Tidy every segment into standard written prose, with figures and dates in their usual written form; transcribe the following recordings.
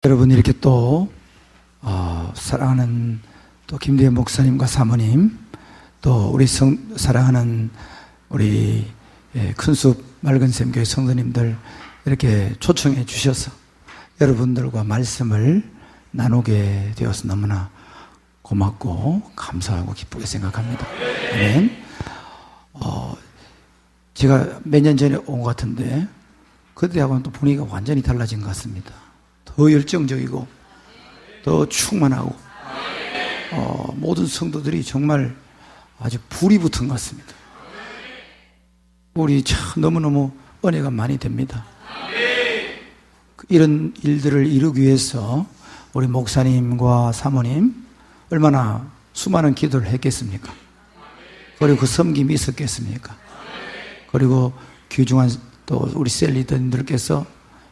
여러분, 이렇게 또 사랑하는 또 김대현 목사님과 사모님, 또 우리 사랑하는 우리 큰숲 맑은샘 교회 성도님들 이렇게 초청해 주셔서 여러분들과 말씀을 나누게 되어서 너무나 고맙고 감사하고 기쁘게 생각합니다. 아멘. 제가 몇 년 전에 온 것 같은데 그때하고는 또 분위기가 완전히 달라진 것 같습니다. 더 열정적이고 더 충만하고 모든 성도들이 정말 아주 불이 붙은 것 같습니다. 우리 참 너무너무 은혜가 많이 됩니다. 이런 일들을 이루기 위해서 우리 목사님과 사모님 얼마나 수많은 기도를 했겠습니까? 그리고 그 섬김이 있었겠습니까? 그리고 귀중한 또 우리 셀리더님들께서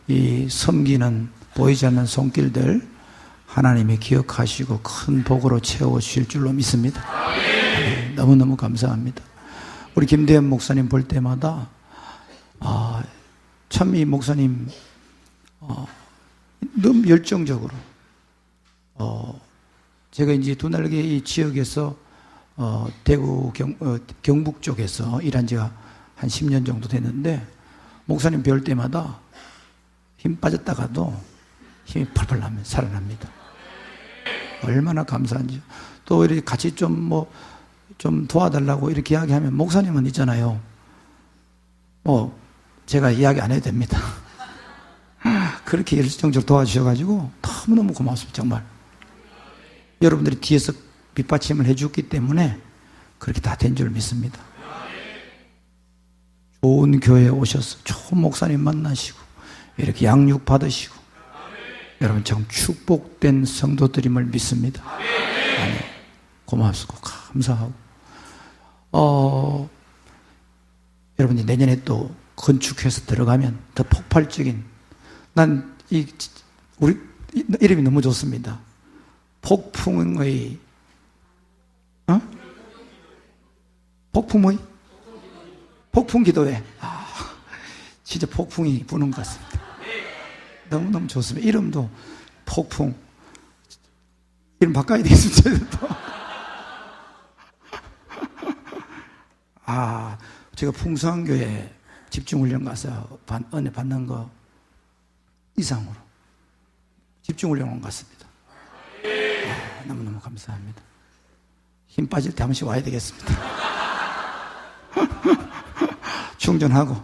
이 섬기는 보이지 않는 손길들 하나님이 기억하시고 큰 복으로 채워주실 줄로 믿습니다. 너무너무 감사합니다. 우리 김대현 목사님 볼 때마다 참 이 목사님 너무 열정적으로 제가 이제 두날개 이 지역에서 대구 경북 쪽에서 일한 지가 한 10년 정도 됐는데 목사님 배울 때마다 힘 빠졌다가도 힘이 펄펄 나면 살아납니다. 얼마나 감사한지. 또 이렇게 같이 좀 도와달라고 이렇게 이야기하면 목사님은 있잖아요. 제가 이야기 안 해도 됩니다. 그렇게 열정적으로 도와주셔가지고 너무너무 고맙습니다. 정말. 여러분들이 뒤에서 뒷받침을 해주기 때문에 그렇게 다 된 줄 믿습니다. 좋은 교회에 오셔서 좋은 목사님 만나시고 이렇게 양육 받으시고 여러분 참 축복된 성도들임을 믿습니다. 아멘. 고맙고 감사하고 여러분이 내년에 또 건축해서 들어가면 더 폭발적인 난 우리 이름이 너무 좋습니다. 폭풍의 폭풍기도회. 진짜 폭풍이 부는 것 같습니다. 너무너무 좋습니다. 이름도 폭풍. 이름 바꿔야 되겠습니다. 제가 풍성교회 집중훈련 가서 은혜 받는 거 이상으로 집중훈련 온 것 같습니다. 너무너무 감사합니다. 힘 빠질 때 한 번씩 와야 되겠습니다. 충전하고.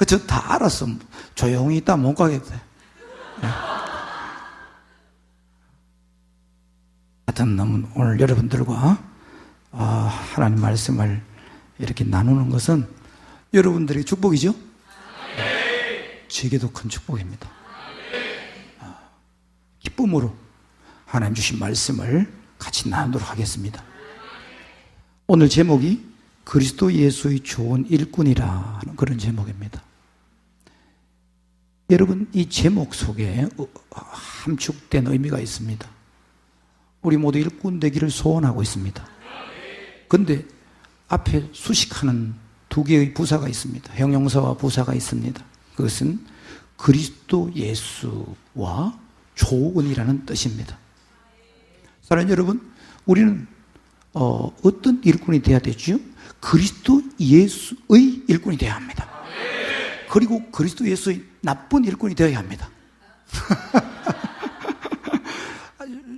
저 다 알았어. 조용히 있다 못 가겠대. 하여튼 너무 오늘 여러분들과 하나님 말씀을 이렇게 나누는 것은 여러분들에게 축복이죠? 제게도 큰 축복입니다. 기쁨으로 하나님 주신 말씀을 같이 나누도록 하겠습니다. 오늘 제목이 그리스도 예수의 좋은 일꾼이라는 그런 제목입니다. 여러분, 이 제목 속에 함축된 의미가 있습니다. 우리 모두 일꾼 되기를 소원하고 있습니다. 그런데 앞에 수식하는 두 개의 부사가 있습니다. 형용사와 부사가 있습니다. 그것은 그리스도 예수와 좋은이라는 뜻입니다. 사랑하는 여러분, 우리는 어떤 일꾼이 되어야 되죠? 그리스도 예수의 일꾼이 되어야 합니다. 그리고 그리스도 예수의 나쁜 일꾼이 되어야 합니다.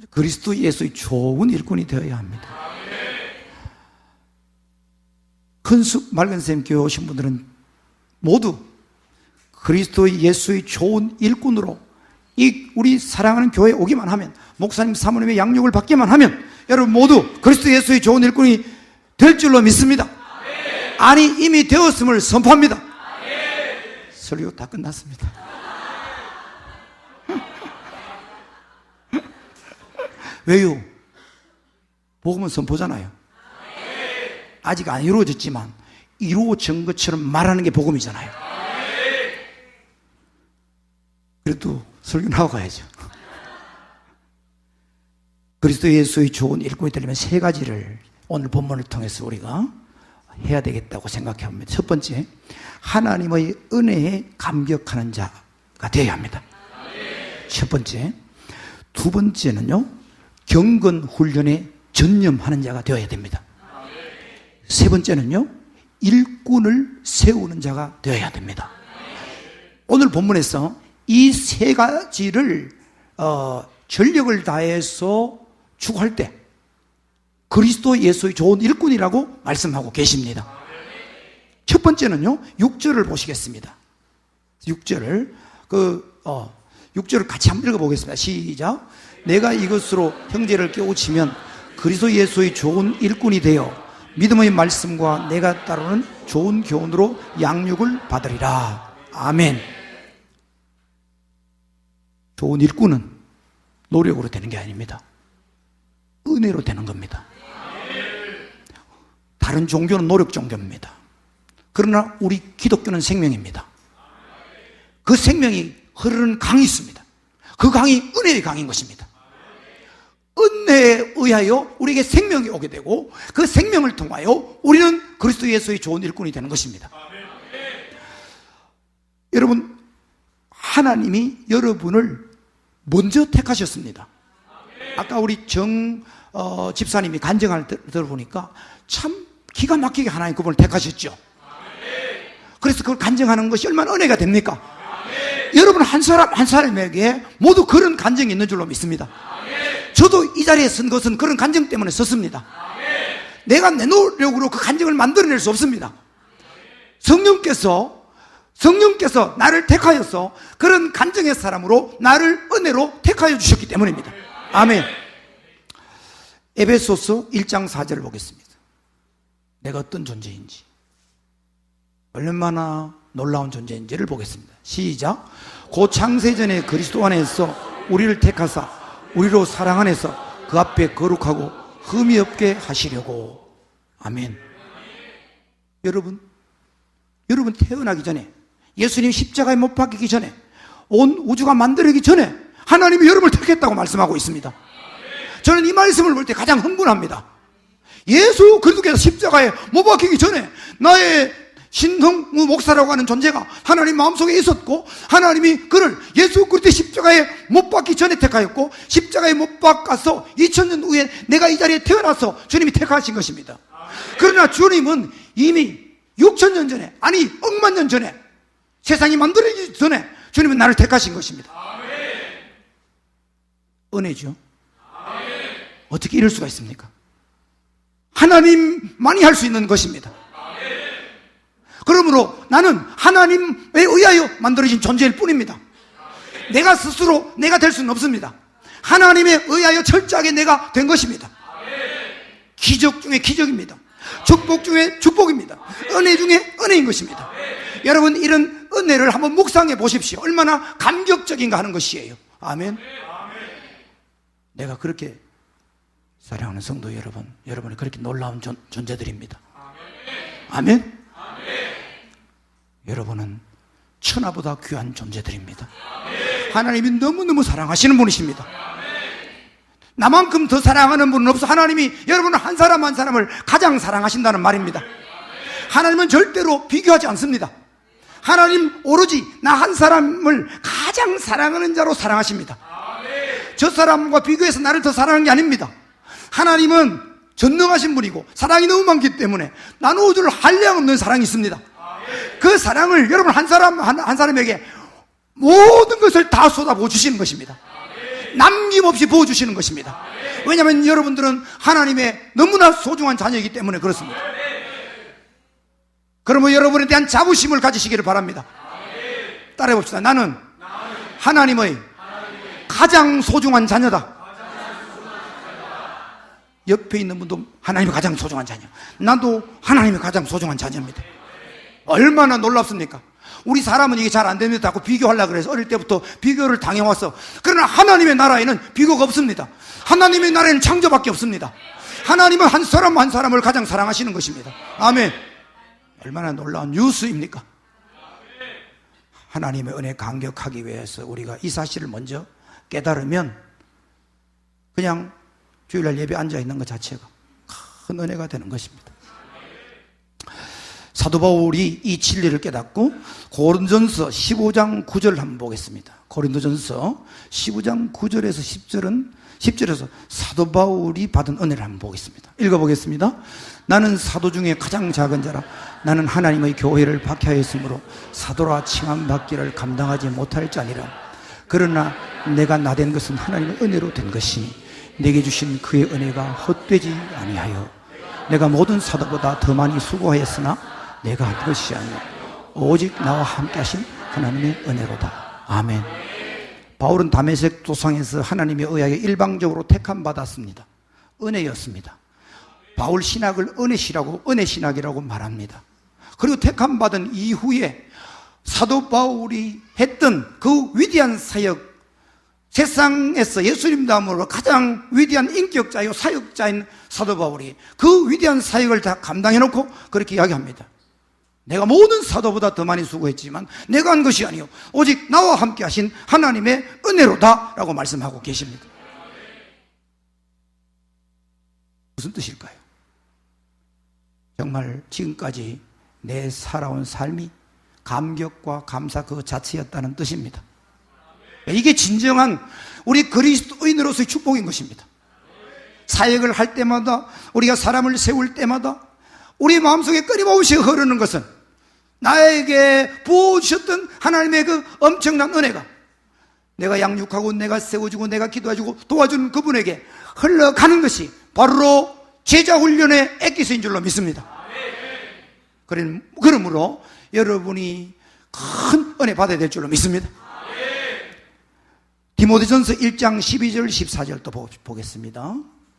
그리스도 예수의 좋은 일꾼이 되어야 합니다. 큰숲 맑은샘 교회 오신 분들은 모두 그리스도 예수의 좋은 일꾼으로 우리 사랑하는 교회에 오기만 하면, 목사님 사모님의 양육을 받기만 하면 여러분 모두 그리스도 예수의 좋은 일꾼이 될 줄로 믿습니다. 아니, 이미 되었음을 선포합니다. 설교 다 끝났습니다. 왜요? 복음은 선포잖아요. 아직 안 이루어졌지만 이루어진 것처럼 말하는 게 복음이잖아요. 그래도 설교는 하고 가야죠. 그리스도 예수의 좋은 일꾼이 되려면 세 가지를 오늘 본문을 통해서 우리가 해야 되겠다고 생각해 봅니다. 첫 번째, 하나님의 은혜에 감격하는 자가 되어야 합니다. 첫 번째, 두 번째는요, 경건 훈련에 전념하는 자가 되어야 됩니다. 세 번째는요, 일꾼을 세우는 자가 되어야 됩니다. 오늘 본문에서 이 세 가지를 전력을 다해서 추구할 때 그리스도 예수의 좋은 일꾼이라고 말씀하고 계십니다. 첫 번째는요, 6절을 보시겠습니다. 6절을 6절을 같이 한번 읽어보겠습니다. 시작. 내가 이것으로 형제를 깨우치면 그리스도 예수의 좋은 일꾼이 되어 믿음의 말씀과 내가 따르는 좋은 교훈으로 양육을 받으리라. 아멘. 좋은 일꾼은 노력으로 되는 게 아닙니다. 은혜로 되는 겁니다. 다른 종교는 노력 종교입니다. 그러나 우리 기독교는 생명입니다. 그 생명이 흐르는 강이 있습니다. 그 강이 은혜의 강인 것입니다. 은혜에 의하여 우리에게 생명이 오게 되고 그 생명을 통하여 우리는 그리스도 예수의 좋은 일꾼이 되는 것입니다. 여러분, 하나님이 여러분을 먼저 택하셨습니다. 아까 우리 집사님이 간증을 들어보니까 참 기가 막히게 하나님 그분을 택하셨죠. 그래서 그걸 간증하는 것이 얼마나 은혜가 됩니까? 여러분 한 사람 한 사람에게 모두 그런 간증이 있는 줄로 믿습니다. 저도 이 자리에 선 것은 그런 간증 때문에 섰습니다. 내가 내 노력으로 그 간증을 만들어낼 수 없습니다. 성령께서 나를 택하여서 그런 간증의 사람으로 나를 은혜로 택하여 주셨기 때문입니다. 아멘. 에베소서 1장 4절을 보겠습니다. 내가 어떤 존재인지, 얼마나 놀라운 존재인지를 보겠습니다. 시작. 고 창세전에 그리스도 안에서 우리를 택하사 우리로 사랑 안에서 그 앞에 거룩하고 흠이 없게 하시려고. 아멘. 여러분 태어나기 전에, 예수님 십자가에 못 박히기 전에, 온 우주가 만들어지기 전에 하나님이 여러분을 택했다고 말씀하고 있습니다. 저는 이 말씀을 볼 때 가장 흥분합니다. 예수 그리스도께서 십자가에 못 박히기 전에 나의 신성무 목사라고 하는 존재가 하나님 마음속에 있었고, 하나님이 그를 예수 그리스도의 십자가에 못 박기 전에 택하였고, 십자가에 못 박아서 2000년 후에 내가 이 자리에 태어나서 주님이 택하신 것입니다. 그러나 주님은 이미 6000년 전에, 아니 억만 년 전에, 세상이 만들어지기 전에 주님은 나를 택하신 것입니다. 은혜죠. 어떻게 이럴 수가 있습니까? 하나님만이 할 수 있는 것입니다. 그러므로 나는 하나님에 의하여 만들어진 존재일 뿐입니다. 내가 스스로 내가 될 수는 없습니다. 하나님에 의하여 철저하게 내가 된 것입니다. 기적 중에 기적입니다. 축복 중에 축복입니다. 은혜 중에 은혜인 것입니다. 여러분, 이런 은혜를 한번 묵상해 보십시오. 얼마나 감격적인가 하는 것이에요. 아멘. 내가 그렇게 사랑하는 성도 여러분, 여러분이 그렇게 놀라운 존재들입니다. 아멘. 여러분은 천하보다 귀한 존재들입니다. 하나님이 너무너무 사랑하시는 분이십니다. 나만큼 더 사랑하는 분은 없어. 하나님이 여러분 한 사람 한 사람을 가장 사랑하신다는 말입니다. 하나님은 절대로 비교하지 않습니다. 하나님 오로지 나 한 사람을 가장 사랑하는 자로 사랑하십니다. 저 사람과 비교해서 나를 더 사랑하는 게 아닙니다. 하나님은 전능하신 분이고 사랑이 너무 많기 때문에 나누어줄 한량 없는 사랑이 있습니다. 그 사랑을 여러분 한 사람에게 모든 것을 다 쏟아부어 주시는 것입니다. 남김없이 부어주시는 것입니다. 왜냐하면 여러분들은 하나님의 너무나 소중한 자녀이기 때문에 그렇습니다. 그러면 여러분에 대한 자부심을 가지시기를 바랍니다. 따라해 봅시다. 나는 하나님의 가장 소중한 자녀다. 옆에 있는 분도 하나님의 가장 소중한 자녀, 나도 하나님의 가장 소중한 자녀입니다. 얼마나 놀랍습니까? 우리 사람은 이게 잘 안 됩니다 하고 비교하려고 그래서 어릴 때부터 비교를 당해왔어. 그러나 하나님의 나라에는 비교가 없습니다. 하나님의 나라에는 창조밖에 없습니다. 하나님은 한 사람 한 사람을 가장 사랑하시는 것입니다. 아멘. 얼마나 놀라운 뉴스입니까? 하나님의 은혜에 감격하기 위해서 우리가 이 사실을 먼저 깨달으면 그냥 주일날 예배 앉아있는 것 자체가 큰 은혜가 되는 것입니다. 사도 바울이 이 진리를 깨닫고 고린도전서 15장 9절 한번 보겠습니다. 고린도전서 15장 9절에서 10절에서 사도 바울이 받은 은혜를 한번 보겠습니다. 읽어보겠습니다. 나는 사도 중에 가장 작은 자라. 나는 하나님의 교회를 박해하였으므로 사도라 칭함받기를 감당하지 못할 자니라. 그러나 내가 나된 것은 하나님의 은혜로 된 것이니 내게 주신 그의 은혜가 헛되지 아니하여 내가 모든 사도보다 더 많이 수고하였으나 내가 한 것이 아니라 오직 나와 함께 하신 하나님의 은혜로다. 아멘. 바울은 다메섹 도상에서 하나님의 의하에 일방적으로 택함 받았습니다. 은혜였습니다. 바울 신학을 은혜 신학이라고 말합니다. 그리고 택함 받은 이후에 사도 바울이 했던 그 위대한 사역, 세상에서 예수님 다음으로 가장 위대한 인격자요 사역자인 사도 바울이 그 위대한 사역을 다 감당해놓고 그렇게 이야기합니다. 내가 모든 사도보다 더 많이 수고했지만 내가 한 것이 아니요 오직 나와 함께 하신 하나님의 은혜로다 라고 말씀하고 계십니다. 무슨 뜻일까요? 정말 지금까지 내 살아온 삶이 감격과 감사 그 자체였다는 뜻입니다. 이게 진정한 우리 그리스도인으로서의 축복인 것입니다. 사역을 할 때마다, 우리가 사람을 세울 때마다 우리 마음속에 끊임없이 흐르는 것은 나에게 부어주셨던 하나님의 그 엄청난 은혜가 내가 양육하고 내가 세워주고 내가 기도해주고 도와주는 그분에게 흘러가는 것이 바로 제자 훈련의 액기스인 줄로 믿습니다. 그러므로 여러분이 큰 은혜 받아야 될 줄로 믿습니다. 디모데전서 1장 12절 14절 또 보겠습니다.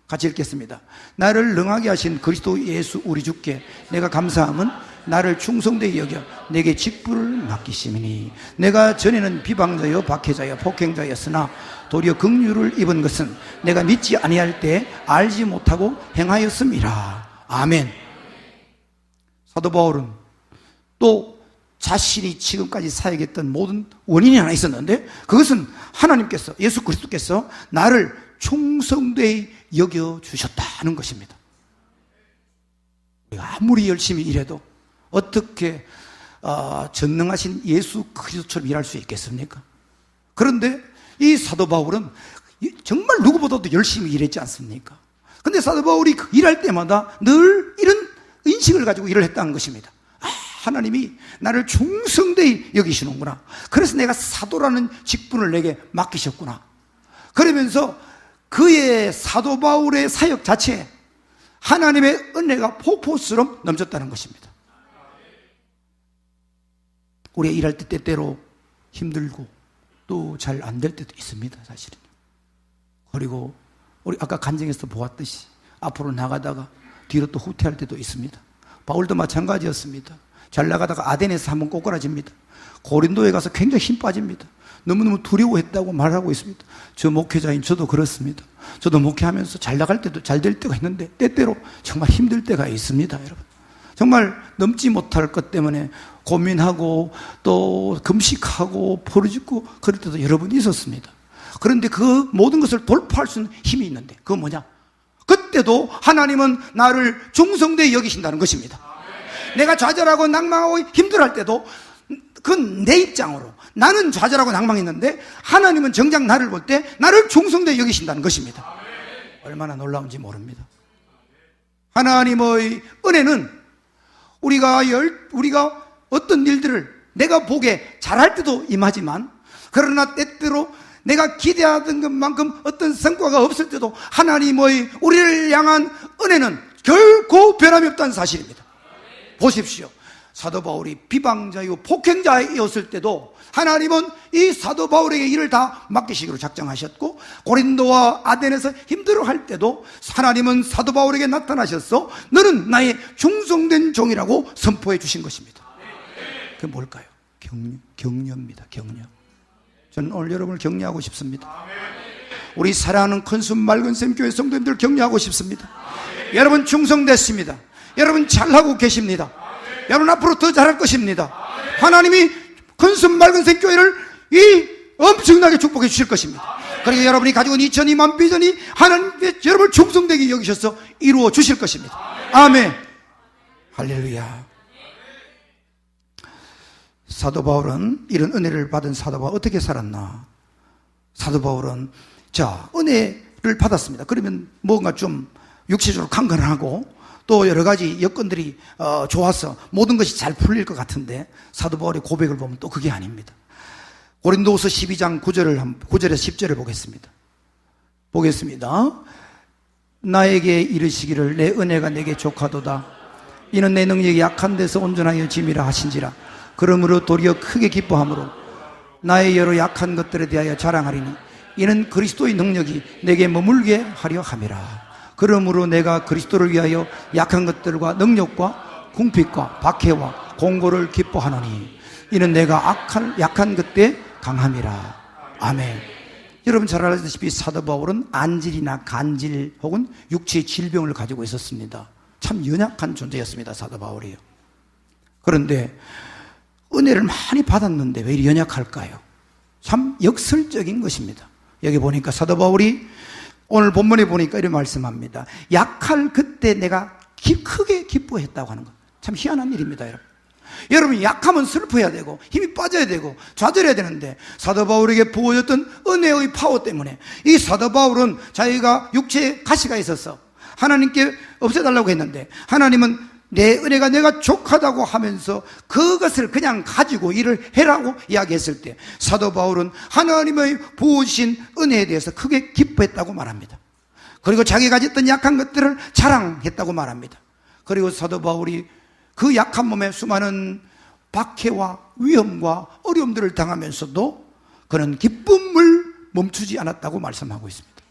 같이 읽겠습니다. 나를 능하게 하신 그리스도 예수 우리 주께 내가 감사함은 나를 충성되게 여겨 내게 직분을 맡기심이니 내가 전에는 비방자여 박해자여 폭행자였으나 도리어 긍휼을 입은 것은 내가 믿지 아니할 때 알지 못하고 행하였음이라. 아멘. 사도 바울은 또 자신이 지금까지 사역했던 모든 원인이 하나 있었는데 그것은 하나님께서, 예수 그리스도께서 나를 충성되이 여겨주셨다는 것입니다. 우리가 아무리 열심히 일해도 어떻게 전능하신 예수 그리스도처럼 일할 수 있겠습니까? 그런데 이 사도 바울은 정말 누구보다도 열심히 일했지 않습니까? 그런데 사도 바울이 일할 때마다 늘 이런 인식을 가지고 일을 했다는 것입니다. 하나님이 나를 충성되이 여기시는구나. 그래서 내가 사도라는 직분을 내게 맡기셨구나. 그러면서 그의 사도 바울의 사역 자체에 하나님의 은혜가 폭포수처럼 넘쳤다는 것입니다. 우리가 일할 때 때때로 힘들고 또 잘 안 될 때도 있습니다, 사실은. 그리고 우리 아까 간증에서 보았듯이 앞으로 나가다가 뒤로 또 후퇴할 때도 있습니다. 바울도 마찬가지였습니다. 잘 나가다가 아덴에서 한번 꼬꾸라집니다. 고린도에 가서 굉장히 힘 빠집니다. 너무너무 두려워했다고 말하고 있습니다. 저 목회자인 저도 그렇습니다. 저도 목회하면서 잘 나갈 때도 잘 될 때가 있는데 때때로 정말 힘들 때가 있습니다, 여러분. 정말 넘지 못할 것 때문에 고민하고 또 금식하고 포르짓고 그럴 때도 여러 번 있었습니다. 그런데 그 모든 것을 돌파할 수 있는 힘이 있는데 그건 뭐냐? 그때도 하나님은 나를 충성되이 여기신다는 것입니다. 내가 좌절하고 낭망하고 힘들어할 때도 그건 내 입장으로 나는 좌절하고 낭망했는데 하나님은 정작 나를 볼 때 나를 충성되이 여기신다는 것입니다. 얼마나 놀라운지 모릅니다. 하나님의 은혜는 우리가 어떤 일들을 내가 보기에 잘할 때도 임하지만 그러나 때때로 내가 기대하던 것만큼 어떤 성과가 없을 때도 하나님의 우리를 향한 은혜는 결코 변함이 없다는 사실입니다. 보십시오. 사도 바울이 비방자이고 폭행자였을 때도 하나님은 이 사도 바울에게 일을 다 맡기시기로 작정하셨고 고린도와 아덴에서 힘들어할 때도 하나님은 사도 바울에게 나타나셔서 너는 나의 충성된 종이라고 선포해 주신 것입니다. 그게 뭘까요? 격려입니다. 격려. 저는 오늘 여러분을 격려하고 싶습니다. 우리 사랑하는 큰순 맑은샘 교회 성도님들 격려하고 싶습니다. 여러분 충성됐습니다. 여러분 잘하고 계십니다. 여러분 앞으로 더 잘할 것입니다. 하나님이 큰순 맑은샘 교회를 엄청나게 축복해 주실 것입니다. 그리고 여러분이 가지고 있는 2002만 비전이 하나님께 여러분을 충성되게 여기셔서 이루어 주실 것입니다. 아멘. 할렐루야. 사도 바울은, 이런 은혜를 받은 사도 바울 어떻게 살았나? 사도 바울은 은혜를 받았습니다. 그러면 뭔가 좀 육체적으로 강건하고 또 여러 가지 여건들이 좋아서 모든 것이 잘 풀릴 것 같은데, 사도 바울의 고백을 보면 또 그게 아닙니다. 고린도후서 12장 9절에서 10절을 보겠습니다. 나에게 이르시기를 내 은혜가 내게 족하도다. 이는 내 능력이 약한 데서 온전하여 짐이라 하신지라. 그러므로 도리어 크게 기뻐함으로 나의 여러 약한 것들에 대하여 자랑하리니 이는 그리스도의 능력이 내게 머물게 하려 함이라. 그러므로 내가 그리스도를 위하여 약한 것들과 능력과 궁핍과 박해와 공고를 기뻐하노니 이는 내가 약한 그때 강함이라. 아멘. 여러분 잘 알다시피 사도 바울은 안질이나 간질 혹은 육체의 질병을 가지고 있었습니다. 참 연약한 존재였습니다, 사도 바울이요. 그런데 은혜를 많이 받았는데 왜 이리 연약할까요? 참 역설적인 것입니다. 여기 보니까 사도 바울이 오늘 본문에 보니까 이렇게 말씀합니다. 약할 그때 내가 크게 기뻐했다고 하는 것. 참 희한한 일입니다, 여러분. 여러분, 약하면 슬퍼해야 되고 힘이 빠져야 되고 좌절해야 되는데, 사도 바울에게 부어졌던 은혜의 파워 때문에 이 사도 바울은 자기가 육체에 가시가 있어서 하나님께 없애달라고 했는데, 하나님은 내 은혜가 내가 족하다고 하면서 그것을 그냥 가지고 일을 해라고 이야기했을 때, 사도 바울은 하나님의 부으신 은혜에 대해서 크게 기뻐했다고 말합니다. 그리고 자기가 가졌던 약한 것들을 자랑했다고 말합니다. 그리고 사도 바울이 그 약한 몸에 수많은 박해와 위험과 어려움들을 당하면서도 그는 기쁨을 멈추지 않았다고 말씀하고 있습니다.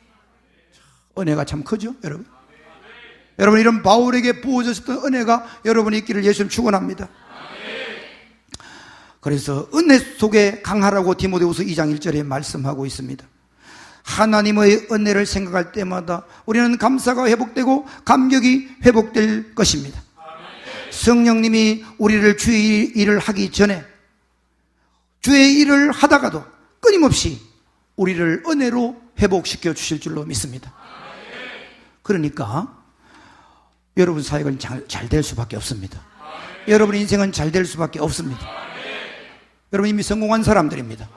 은혜가 참 크죠, 여러분? 여러분, 이런 바울에게 부어졌던 은혜가 여러분이 있기를 예수님 축원합니다. 그래서 은혜 속에 강하라고 디모데후서 2장 1절에 말씀하고 있습니다. 하나님의 은혜를 생각할 때마다 우리는 감사가 회복되고 감격이 회복될 것입니다. 성령님이 우리를 주의 일을 하기 전에 주의 일을 하다가도 끊임없이 우리를 은혜로 회복시켜 주실 줄로 믿습니다. 그러니까 여러분 사역은 잘 될 수밖에 없습니다. 여러분 인생은 잘 될 수밖에 없습니다. 여러분 이미 성공한 사람들입니다.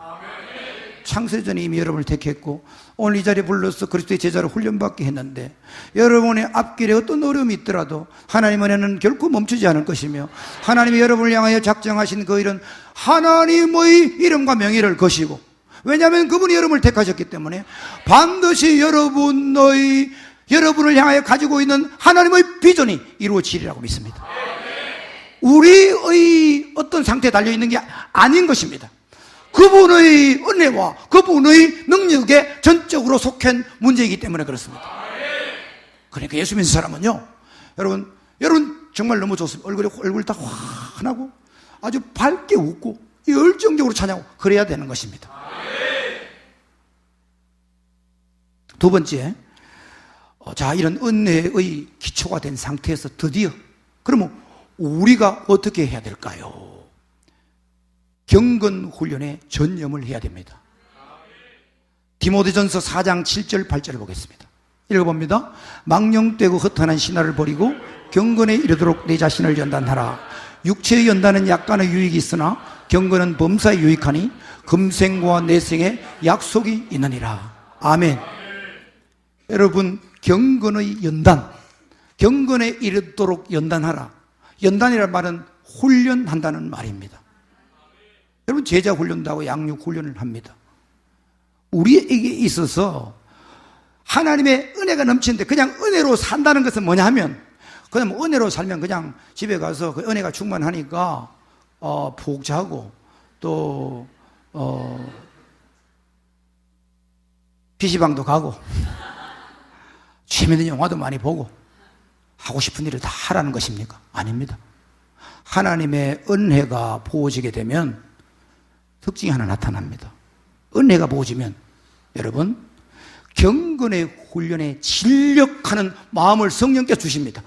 창세전에 이미 여러분을 택했고 오늘 이 자리에 불러서 그리스도의 제자로 훈련받게 했는데, 여러분의 앞길에 어떤 어려움이 있더라도 하나님의 은혜는 결코 멈추지 않을 것이며, 하나님이 여러분을 향하여 작정하신 그 일은 하나님의 이름과 명예를 거시고, 왜냐하면 그분이 여러분을 택하셨기 때문에 반드시 여러분을 향하여 가지고 있는 하나님의 비전이 이루어지리라고 믿습니다. 우리의 어떤 상태에 달려있는 게 아닌 것입니다. 그분의 은혜와 그분의 능력에 전적으로 속한 문제이기 때문에 그렇습니다. 그러니까 예수 믿는 사람은요, 여러분 정말 너무 좋습니다. 얼굴 다 환하고 아주 밝게 웃고 열정적으로 찬양하고 그래야 되는 것입니다. 두 번째, 이런 은혜의 기초가 된 상태에서 드디어 그러면 우리가 어떻게 해야 될까요? 경건 훈련에 전념을 해야 됩니다. 디모데전서 4장 7절 8절을 보겠습니다. 읽어봅니다. 망령되고 허탄한 신화를 버리고 경건에 이르도록 내 자신을 연단하라. 육체의 연단은 약간의 유익이 있으나 경건은 범사에 유익하니 금생과 내생에 약속이 있느니라. 아멘. 여러분, 경건의 연단, 경건에 이르도록 연단하라. 연단이라는 말은 훈련한다는 말입니다. 여러분, 제자 훈련도 하고 양육 훈련을 합니다. 우리에게 있어서 하나님의 은혜가 넘치는데 그냥 은혜로 산다는 것은 뭐냐 하면, 그냥 은혜로 살면 그냥 집에 가서 그 은혜가 충만하니까 푹 자고 또 PC방도 가고 재미있는 영화도 많이 보고 하고 싶은 일을 다 하라는 것입니까? 아닙니다. 하나님의 은혜가 부어지게 되면 특징이 하나 나타납니다. 은혜가 부어지면 여러분, 경건의 훈련에 진력하는 마음을 성령께서 주십니다.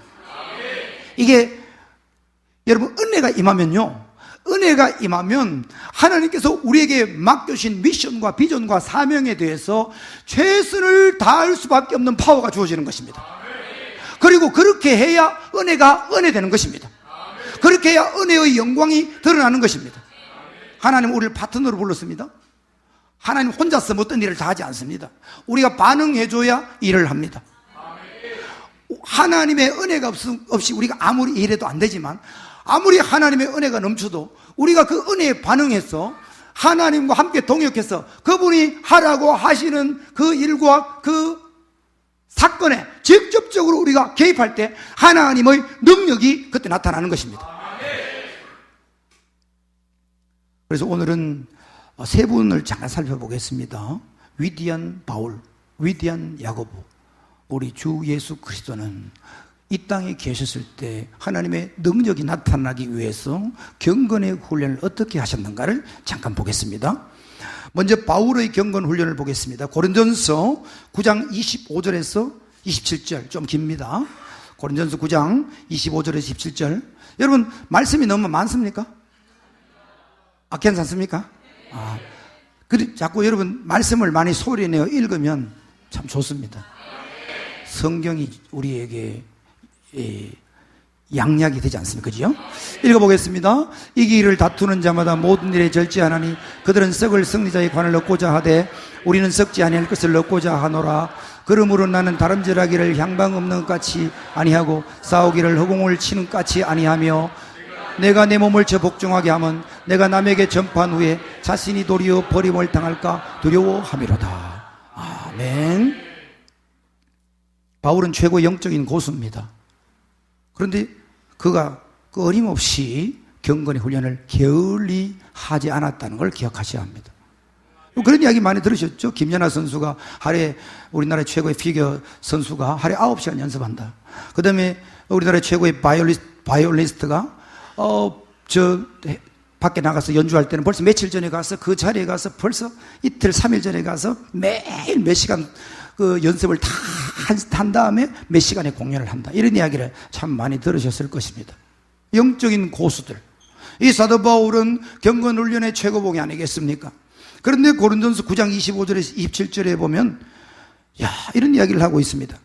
이게 여러분, 은혜가 임하면요, 은혜가 임하면 하나님께서 우리에게 맡겨주신 미션과 비전과 사명에 대해서 최선을 다할 수밖에 없는 파워가 주어지는 것입니다. 그리고 그렇게 해야 은혜가 은혜되는 것입니다. 그렇게 해야 은혜의 영광이 드러나는 것입니다. 하나님 우리를 파트너로 불렀습니다. 하나님 혼자서 어떤 일을 다 하지 않습니다. 우리가 반응해줘야 일을 합니다. 하나님의 은혜가 없이 우리가 아무리 일해도 안 되지만, 아무리 하나님의 은혜가 넘쳐도 우리가 그 은혜에 반응해서 하나님과 함께 동역해서 그분이 하라고 하시는 그 일과 그 사건에 직접적으로 우리가 개입할 때 하나님의 능력이 그때 나타나는 것입니다. 그래서 오늘은 세 분을 잠깐 살펴보겠습니다. 위대한 바울, 위대한 야고보. 우리 주 예수 그리스도는 이 땅에 계셨을 때 하나님의 능력이 나타나기 위해서 경건의 훈련을 어떻게 하셨는가를 잠깐 보겠습니다. 먼저 바울의 경건 훈련을 보겠습니다. 고린도전서 9장 25절에서 27절, 좀 깁니다. 고린도전서 9장 25절에서 27절. 여러분, 말씀이 너무 많습니까? 괜찮습니까? 자꾸 여러분 말씀을 많이 소리내어 읽으면 참 좋습니다. 성경이 우리에게 양약이 되지 않습니까? 그죠? 읽어보겠습니다. 이 길을 다투는 자마다 모든 일에 절제하나니 그들은 썩을 승리자의 관을 얻고자 하되 우리는 썩지 아니할 것을 얻고자 하노라. 그러므로 나는 다름질하기를 향방 없는 것 같이 아니하고 싸우기를 허공을 치는 것 같이 아니하며 내가 내 몸을 저 복종하게 하면 내가 남에게 전파한 후에 자신이 도리어 버림을 당할까 두려워함이로다. 아멘. 바울은 최고 영적인 고수입니다. 그런데 그가 끊임없이 경건의 훈련을 게을리 하지 않았다는 걸 기억하셔야 합니다. 그런 이야기 많이 들으셨죠? 김연아 선수가 하루에, 우리나라 최고의 피겨 선수가 하루에 9시간 연습한다. 그 다음에 우리나라 최고의 바이올리스트가 밖에 나가서 연주할 때는 벌써 며칠 전에 가서 그 자리에 가서 벌써 이틀, 3일 전에 가서 매일 몇 시간 그 연습을 다 한 다음에 몇 시간의 공연을 한다. 이런 이야기를 참 많이 들으셨을 것입니다. 영적인 고수들. 이 사도 바울은 경건훈련의 최고봉이 아니겠습니까? 그런데 고린도전서 9장 25절에서 27절에 보면 이런 이야기를 하고 있습니다.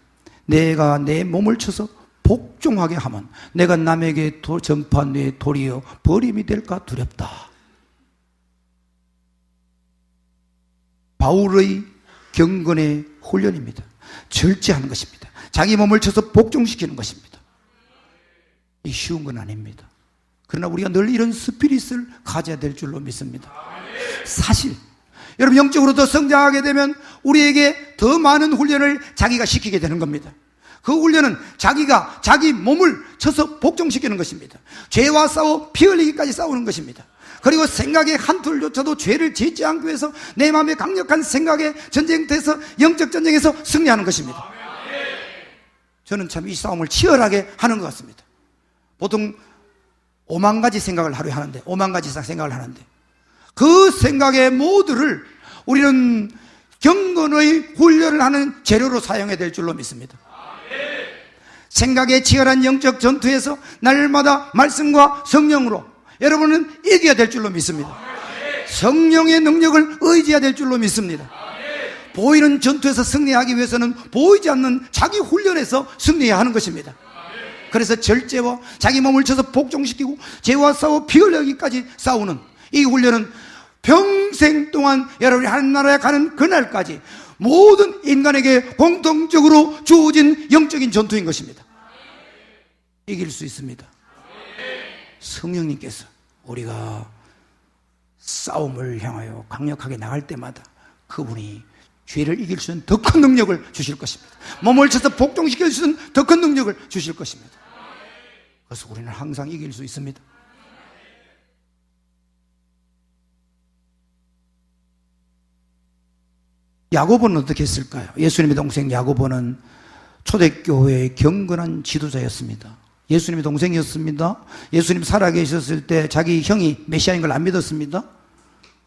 내가 내 몸을 쳐서 복종하게 하면 내가 남에게 전파한 내 도리어 버림이 될까 두렵다. 바울의 경건의 훈련입니다. 절제하는 것입니다. 자기 몸을 쳐서 복종시키는 것입니다. 이 쉬운 건 아닙니다. 그러나 우리가 늘 이런 스피릿을 가져야 될 줄로 믿습니다. 사실 여러분, 영적으로 더 성장하게 되면 우리에게 더 많은 훈련을 자기가 시키게 되는 겁니다. 그 훈련은 자기가 자기 몸을 쳐서 복종시키는 것입니다. 죄와 싸워 피 흘리기까지 싸우는 것입니다. 그리고 생각의 한툴조차도 죄를 짓지 않기 위해서 내 마음의 강력한 생각의 전쟁터에서, 영적 전쟁에서 승리하는 것입니다. 저는 참 이 싸움을 치열하게 하는 것 같습니다. 보통 5만 가지 생각을 하루에 하는데, 5만 가지 생각을 하는데 그 생각의 모두를 우리는 경건의 훈련을 하는 재료로 사용해야 될 줄로 믿습니다. 생각의 치열한 영적 전투에서 날마다 말씀과 성령으로 여러분은 이겨야 될 줄로 믿습니다. 성령의 능력을 의지해야 될 줄로 믿습니다. 보이는 전투에서 승리하기 위해서는 보이지 않는 자기 훈련에서 승리해야 하는 것입니다. 그래서 절제와 자기 몸을 쳐서 복종시키고 죄와 싸워 피 흘리기까지 싸우는 이 훈련은 평생 동안 여러분이 하나님나라에 가는 그날까지 모든 인간에게 공통적으로 주어진 영적인 전투인 것입니다. 이길 수 있습니다. 성령님께서 우리가 싸움을 향하여 강력하게 나갈 때마다 그분이 죄를 이길 수 있는 더 큰 능력을 주실 것입니다. 몸을 쳐서 복종시킬 수 있는 더 큰 능력을 주실 것입니다. 그래서 우리는 항상 이길 수 있습니다. 야고보는 어떻게 했을까요? 예수님의 동생 야고보는 초대교회의 경건한 지도자였습니다. 예수님의 동생이었습니다. 예수님 살아계셨을 때 자기 형이 메시아인 걸 안 믿었습니다.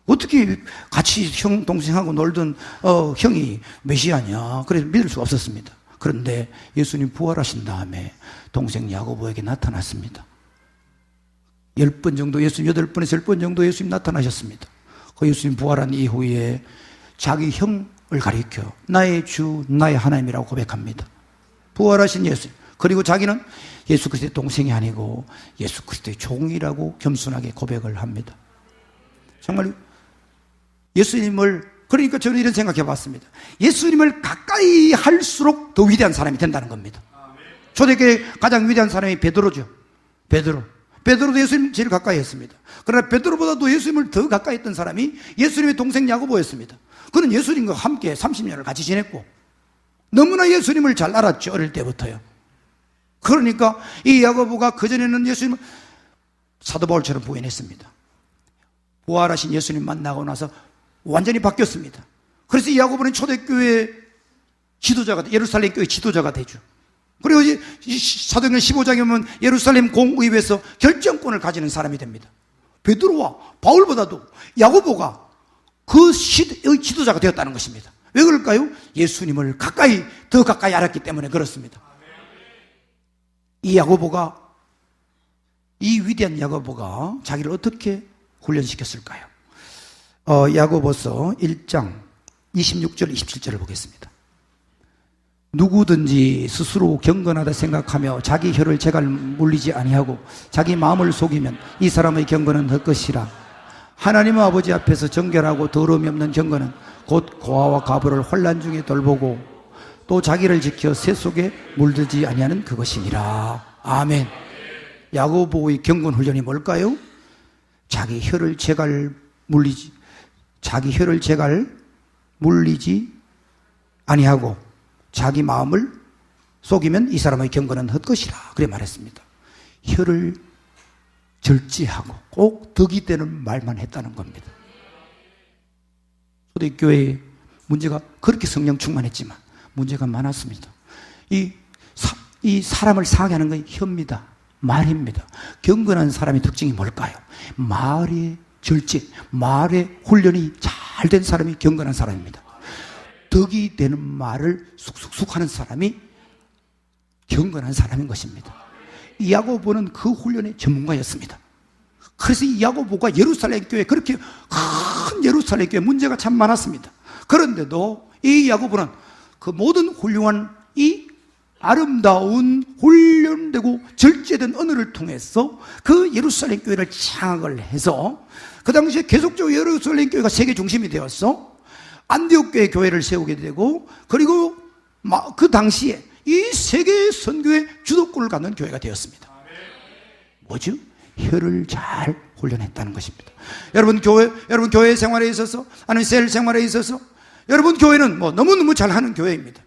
어떻게 같이 형, 동생하고 놀던 형이 메시아냐. 그래서 믿을 수가 없었습니다. 그런데 예수님 부활하신 다음에 동생 야고보에게 나타났습니다. 10번 정도, 예수님 8번에서 10번 정도 예수님 나타나셨습니다. 그 예수님 부활한 이후에 자기 형을 가리켜 나의 주, 나의 하나님이라고 고백합니다. 부활하신 예수님. 그리고 자기는 예수 그리스도의 동생이 아니고 예수 그리스도의 종이라고 겸손하게 고백을 합니다. 정말 예수님을, 그러니까 저는 이런 생각해 봤습니다. 예수님을 가까이 할수록 더 위대한 사람이 된다는 겁니다. 초대교회 가장 위대한 사람이 베드로죠. 베드로도 예수님 제일 가까이 했습니다. 그러나 베드로보다도 예수님을 더 가까이 했던 사람이 예수님의 동생 야고보였습니다. 그는 예수님과 함께 30년을 같이 지냈고 너무나 예수님을 잘 알았죠. 어릴 때부터요. 그러니까 이 야고보가 그전에는 예수님을 사도 바울처럼 부인했습니다. 부활하신 예수님 만나고 나서 완전히 바뀌었습니다. 그래서 이 야고보는 초대교회 지도자가, 예루살렘 교회 지도자가 되죠. 그리고 사도행전 15장에 보면 예루살렘 공의회에서 결정권을 가지는 사람이 됩니다. 베드로와 바울보다도 야고보가 그 시대의 지도자가 되었다는 것입니다. 왜 그럴까요? 예수님을 더 가까이 알았기 때문에 그렇습니다. 이 위대한 야고보가 자기를 어떻게 훈련시켰을까요? 야고보서 1장 26절 27절을 보겠습니다. 누구든지 스스로 경건하다 생각하며 자기 혀를 제갈 물리지 아니하고 자기 마음을 속이면 이 사람의 경건은 헛것이라. 하나님 아버지 앞에서 정결하고 더러움이 없는 경건은 곧 고아와 과부를 환난 중에 돌보고 또 자기를 지켜 새 속에 물들지 아니하는 그것이니라. 아멘. 야고보의 경건 훈련이 뭘까요? 자기 혀를 제갈 물리지 아니하고 자기 마음을 속이면 이 사람의 경건은 헛것이라. 그래 말했습니다. 혀를 절제하고 꼭 덕이 되는 말만 했다는 겁니다. 초대교회에 문제가 그렇게 성령 충만했지만 문제가 많았습니다. 이 사람을 상하게 하는 건 혀입니다. 말입니다. 경건한 사람의 특징이 뭘까요? 말의 절제, 말의 훈련이 잘 된 사람이 경건한 사람입니다. 덕이 되는 말을 쑥쑥쑥 하는 사람이 경건한 사람인 것입니다. 이 야고보는 그 훈련의 전문가였습니다. 그래서 이 야고보가 예루살렘 교회, 그렇게 큰 예루살렘 교회 문제가 참 많았습니다. 그런데도 이 야고보는 그 모든 훌륭한 이 아름다운 훈련되고 절제된 언어를 통해서 그 예루살렘 교회를 장악을 해서 그 당시에 계속적으로 예루살렘 교회가 세계 중심이 되었어. 안디옥 교회를 세우게 되고, 그리고 그 당시에 이 세계 선교의 주도권을 갖는 교회가 되었습니다. 뭐죠? 혀를 잘 훈련했다는 것입니다. 여러분 교회 생활에 있어서, 아니면 셀 생활에 있어서 여러분 교회는 너무너무 잘하는 교회입니다.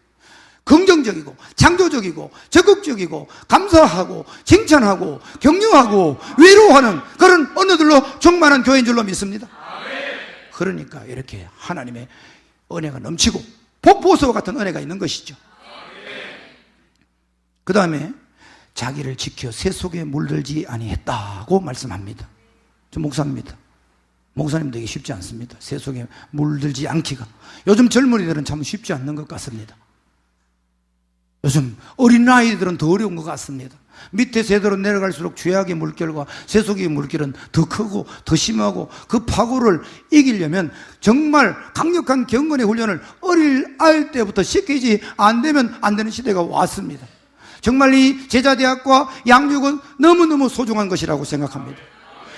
긍정적이고 창조적이고 적극적이고 감사하고 칭찬하고 격려하고 위로하는 그런 언어들로 충만한 교회인 줄로 믿습니다. 그러니까 이렇게 하나님의 은혜가 넘치고 폭포수 같은 은혜가 있는 것이죠. 그 다음에 자기를 지켜 새 속에 물들지 아니했다고 말씀합니다. 저 목사입니다. 목사님도 이게 쉽지 않습니다. 새 속에 물들지 않기가. 요즘 젊은이들은 참 쉽지 않는 것 같습니다. 요즘 어린아이들은 더 어려운 것 같습니다. 밑에 세대로 내려갈수록 죄악의 물결과 세속의 물결은 더 크고 더 심하고 그 파고를 이기려면 정말 강력한 경건의 훈련을 어릴 아이 때부터 시키지 안 되면 안 되는 시대가 왔습니다. 정말 이 제자대학과 양육은 너무너무 소중한 것이라고 생각합니다.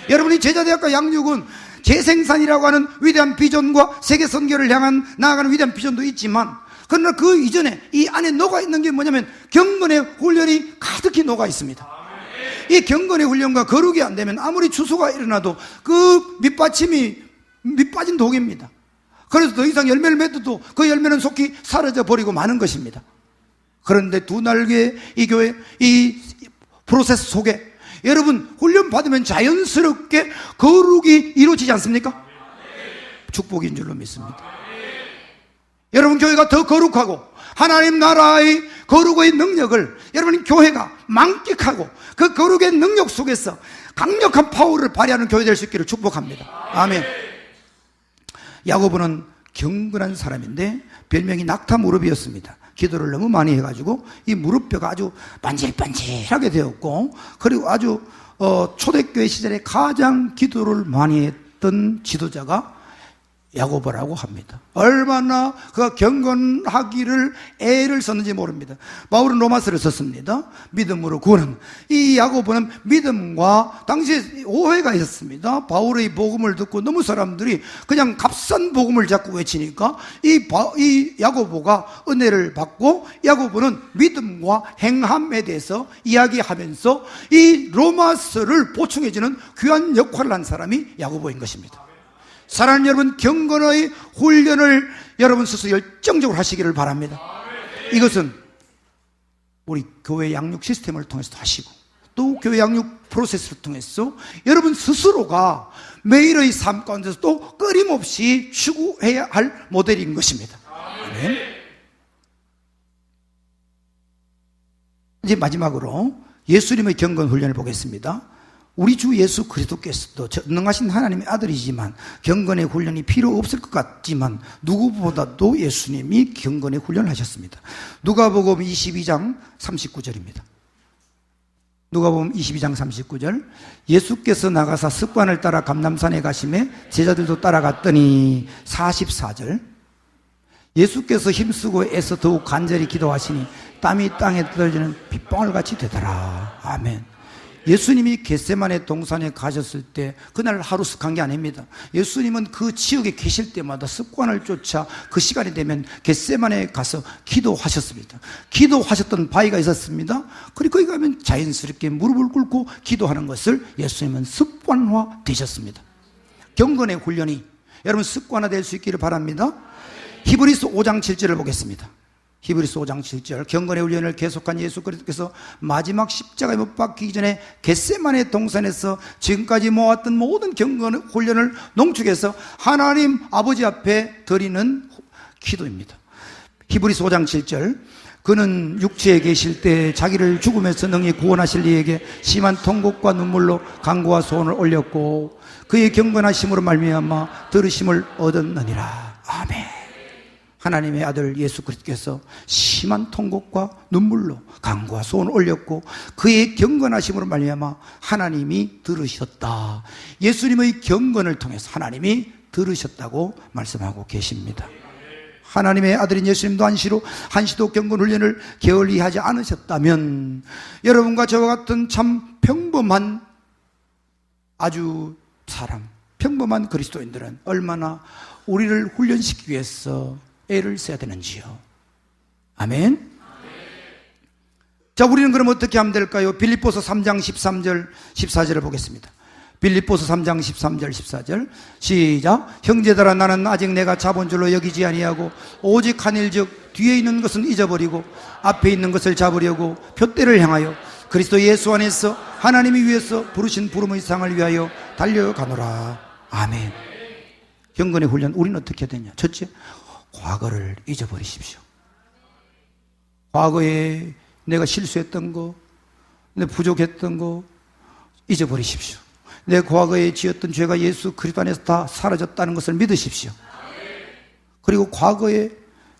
여러분이 제자대학과 양육은 재생산이라고 하는 위대한 비전과 세계 선교를 향한 나아가는 위대한 비전도 있지만, 그러나 그 이전에 이 안에 녹아 있는 게 뭐냐면 경건의 훈련이 가득히 녹아 있습니다. 이 경건의 훈련과 거룩이 안 되면 아무리 추수가 일어나도 그 밑빠진 독입니다. 그래서 더 이상 열매를 맺어도 그 열매는 속히 사라져 버리고 마는 것입니다. 그런데 두 날개의 이 교회, 이 프로세스 속에 여러분 훈련 받으면 자연스럽게 거룩이 이루어지지 않습니까? 축복인 줄로 믿습니다. 여러분 교회가 더 거룩하고 하나님 나라의 거룩의 능력을 여러분 교회가 만끽하고 그 거룩의 능력 속에서 강력한 파워를 발휘하는 교회 될 수 있기를 축복합니다. 아멘. 야고보는 경건한 사람인데 별명이 낙타 무릎이었습니다. 기도를 너무 많이 해가지고 이 무릎뼈가 아주 반질반질하게 되었고, 그리고 아주 초대교회 시절에 가장 기도를 많이 했던 지도자가 야고보라고 합니다. 얼마나 그가 경건하기를 애를 썼는지 모릅니다. 바울은 로마서를 썼습니다. 믿음으로 구원은. 이 야고보는 믿음과 당시에 오해가 있었습니다. 바울의 복음을 듣고 너무 사람들이 그냥 값싼 복음을 자꾸 외치니까 이 야고보가 은혜를 받고, 야고보는 믿음과 행함에 대해서 이야기하면서 이 로마서를 보충해주는 귀한 역할을 한 사람이 야고보인 것입니다. 사랑하는 여러분, 경건의 훈련을 여러분 스스로 열정적으로 하시기를 바랍니다. 이것은 우리 교회 양육 시스템을 통해서도 하시고, 또 교회 양육 프로세스를 통해서 여러분 스스로가 매일의 삶 가운데서 또 끊임없이 추구해야 할 모델인 것입니다. 아멘. 이제 마지막으로 예수님의 경건 훈련을 보겠습니다. 우리 주 예수 그리스도께서도 전능하신 하나님의 아들이지만 경건의 훈련이 필요 없을 것 같지만 누구보다도 예수님이 경건의 훈련을 하셨습니다. 누가복음 22장 39절입니다. 누가복음 22장 39절. 예수께서 나가사 습관을 따라 감람산에 가시매 제자들도 따라갔더니. 44절. 예수께서 힘쓰고 애써 더욱 간절히 기도하시니 땀이 땅에 떨어지는 빗방울 같이 되더라. 아멘. 예수님이 겟세마네 동산에 가셨을 때 그날 하루 쓱 간 게 아닙니다. 예수님은 그 지역에 계실 때마다 습관을 쫓아 그 시간이 되면 겟세마네에 가서 기도하셨습니다. 기도하셨던 바위가 있었습니다. 그리고 거기 가면 자연스럽게 무릎을 꿇고 기도하는 것을 예수님은 습관화 되셨습니다. 경건의 훈련이 여러분 습관화될 수 있기를 바랍니다. 히브리서 5장 7절을 보겠습니다. 히브리서 5장 7절. 경건의 훈련을 계속한 예수 그리스도께서 마지막 십자가에 못 박히기 전에 겟세마네 동산에서 지금까지 모았던 모든 경건 훈련을 농축해서 하나님 아버지 앞에 드리는 기도입니다. 히브리서 5장 7절. 그는 육체에 계실 때 자기를 죽음에서 능히 구원하실 이에게 심한 통곡과 눈물로 간구와 소원을 올렸고 그의 경건하심으로 말미암아 들으심을 얻었느니라. 아멘. 하나님의 아들 예수 그리스도께서 심한 통곡과 눈물로 간구와 소원을 올렸고 그의 경건하심으로 말미암아 하나님이 들으셨다. 예수님의 경건을 통해서 하나님이 들으셨다고 말씀하고 계십니다. 하나님의 아들인 예수님도 한시도 경건 훈련을 게을리 하지 않으셨다면 여러분과 저와 같은 참 평범한 아주 사람, 평범한 그리스도인들은 얼마나 우리를 훈련시키기 위해서 애를 써야 되는지요. 아멘. 자, 우리는 그럼 어떻게 하면 될까요? 빌립보서 3장 13절 14절을 보겠습니다. 빌립보서 3장 13절 14절 시작. 형제들아 나는 아직 내가 잡은 줄로 여기지 아니하고 오직 한 일즉 뒤에 있는 것은 잊어버리고 앞에 있는 것을 잡으려고 표대를 향하여 그리스도 예수 안에서 하나님이 위해서 부르신 부름의 상을 위하여 달려가노라. 아멘. 경건의 훈련 우리는 어떻게 해야 되냐? 첫째, 과거를 잊어버리십시오. 과거에 내가 실수했던 거, 내 부족했던 거 잊어버리십시오. 내 과거에 지었던 죄가 예수 그리스도 안에서 다 사라졌다는 것을 믿으십시오. 그리고 과거에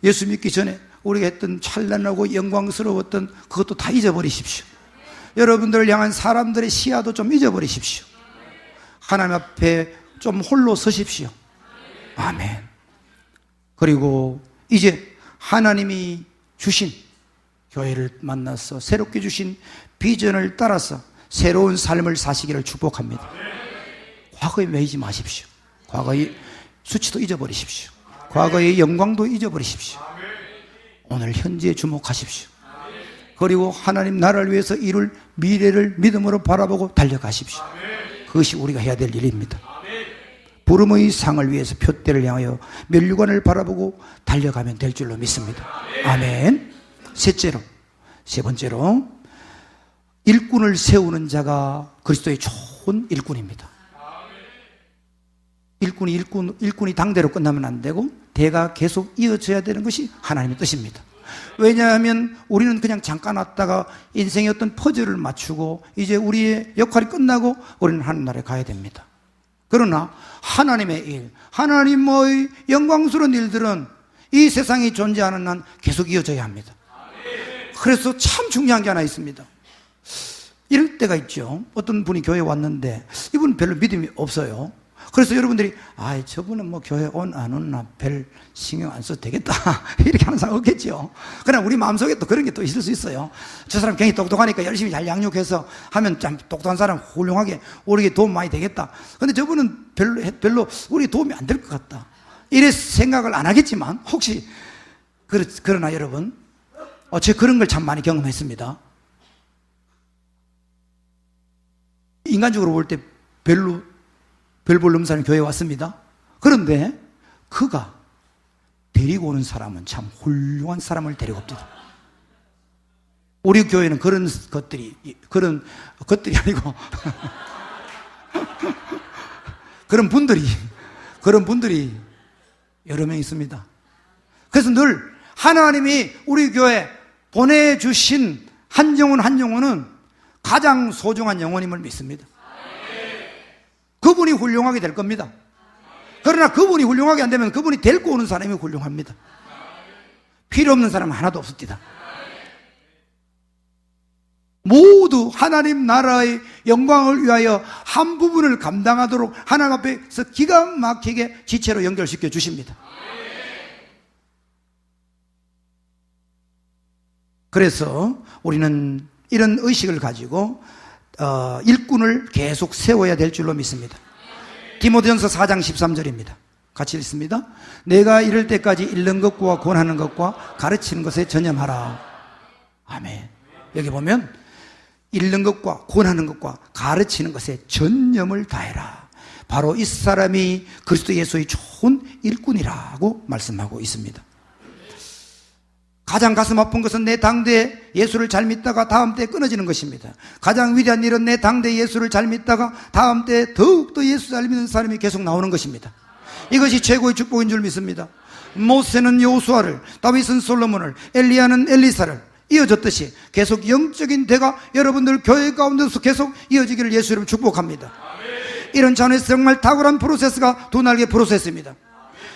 예수 믿기 전에 우리가 했던 찬란하고 영광스러웠던 그것도 다 잊어버리십시오. 여러분들을 향한 사람들의 시야도 좀 잊어버리십시오. 하나님 앞에 좀 홀로 서십시오. 아멘. 그리고 이제 하나님이 주신 교회를 만나서 새롭게 주신 비전을 따라서 새로운 삶을 사시기를 축복합니다. 과거에 매이지 마십시오. 과거의 수치도 잊어버리십시오. 과거의 영광도 잊어버리십시오. 오늘 현재에 주목하십시오. 그리고 하나님 나라를 위해서 이룰 미래를 믿음으로 바라보고 달려가십시오. 그것이 우리가 해야 될 일입니다. 부름의 상을 위해서 표대를 향하여 면류관을 바라보고 달려가면 될 줄로 믿습니다. 아멘. 세 번째로 일꾼을 세우는 자가 그리스도의 좋은 일꾼입니다. 일꾼이 당대로 끝나면 안 되고 대가 계속 이어져야 되는 것이 하나님의 뜻입니다. 왜냐하면 우리는 그냥 잠깐 왔다가 인생의 어떤 퍼즐을 맞추고 이제 우리의 역할이 끝나고 우리는 하늘나라에 가야 됩니다. 그러나 하나님의 일, 하나님의 영광스러운 일들은 이 세상에 존재하는 한 계속 이어져야 합니다. 그래서 참 중요한 게 하나 있습니다. 이럴 때가 있죠. 어떤 분이 교회에 왔는데 이분은 별로 믿음이 없어요. 그래서 여러분들이 저분은 뭐 교회 안 오나 별 신경 안 써도 되겠다 이렇게 하는 사람 없겠죠. 그러나 우리 마음속에 또 그런 게 또 있을 수 있어요. 저 사람 굉장히 똑똑하니까 열심히 잘 양육해서 하면 참 똑똑한 사람 훌륭하게 우리에게 도움 많이 되겠다. 근데 저분은 별로 우리에게 도움이 안 될 것 같다, 이래 생각을 안 하겠지만, 혹시 그러나 여러분, 제가 그런 걸 참 많이 경험했습니다. 인간적으로 볼 때 별 볼 없는 사람이 교회에 왔습니다. 그런데 그가 데리고 오는 사람은 참 훌륭한 사람을 데리고 옵니다. 우리 교회는 그런 것들이 아니고 그런 분들이 여러 명 있습니다. 그래서 늘 하나님이 우리 교회에 보내주신 한 영혼은 가장 소중한 영혼임을 믿습니다. 그분이 훌륭하게 될 겁니다. 그러나 그분이 훌륭하게 안 되면 그분이 데리고 오는 사람이 훌륭합니다. 필요 없는 사람은 하나도 없습니다. 모두 하나님 나라의 영광을 위하여 한 부분을 감당하도록 하나님 앞에서 기가 막히게 지체로 연결시켜 주십니다. 그래서 우리는 이런 의식을 가지고 일꾼을 계속 세워야 될 줄로 믿습니다. 디모데전서 4장 13절입니다. 같이 읽습니다. 내가 이럴 때까지 읽는 것과 권하는 것과 가르치는 것에 전념하라. 아멘. 여기 보면 읽는 것과 권하는 것과 가르치는 것에 전념을 다해라. 바로 이 사람이 그리스도 예수의 좋은 일꾼이라고 말씀하고 있습니다. 가장 가슴 아픈 것은 내 당대 예수를 잘 믿다가 다음 때에 끊어지는 것입니다. 가장 위대한 일은 내 당대 예수를 잘 믿다가 다음 때에 더욱더 예수 잘 믿는 사람이 계속 나오는 것입니다. 이것이 최고의 축복인 줄 믿습니다. 모세는 여호수아를, 다윗은 솔로몬을, 엘리야는 엘리사를 이어졌듯이 계속 영적인 대가 여러분들 교회 가운데서 계속 이어지기를 예수 이름 축복합니다. 이런 차원에서 정말 탁월한 프로세스가 두 날개 프로세스입니다.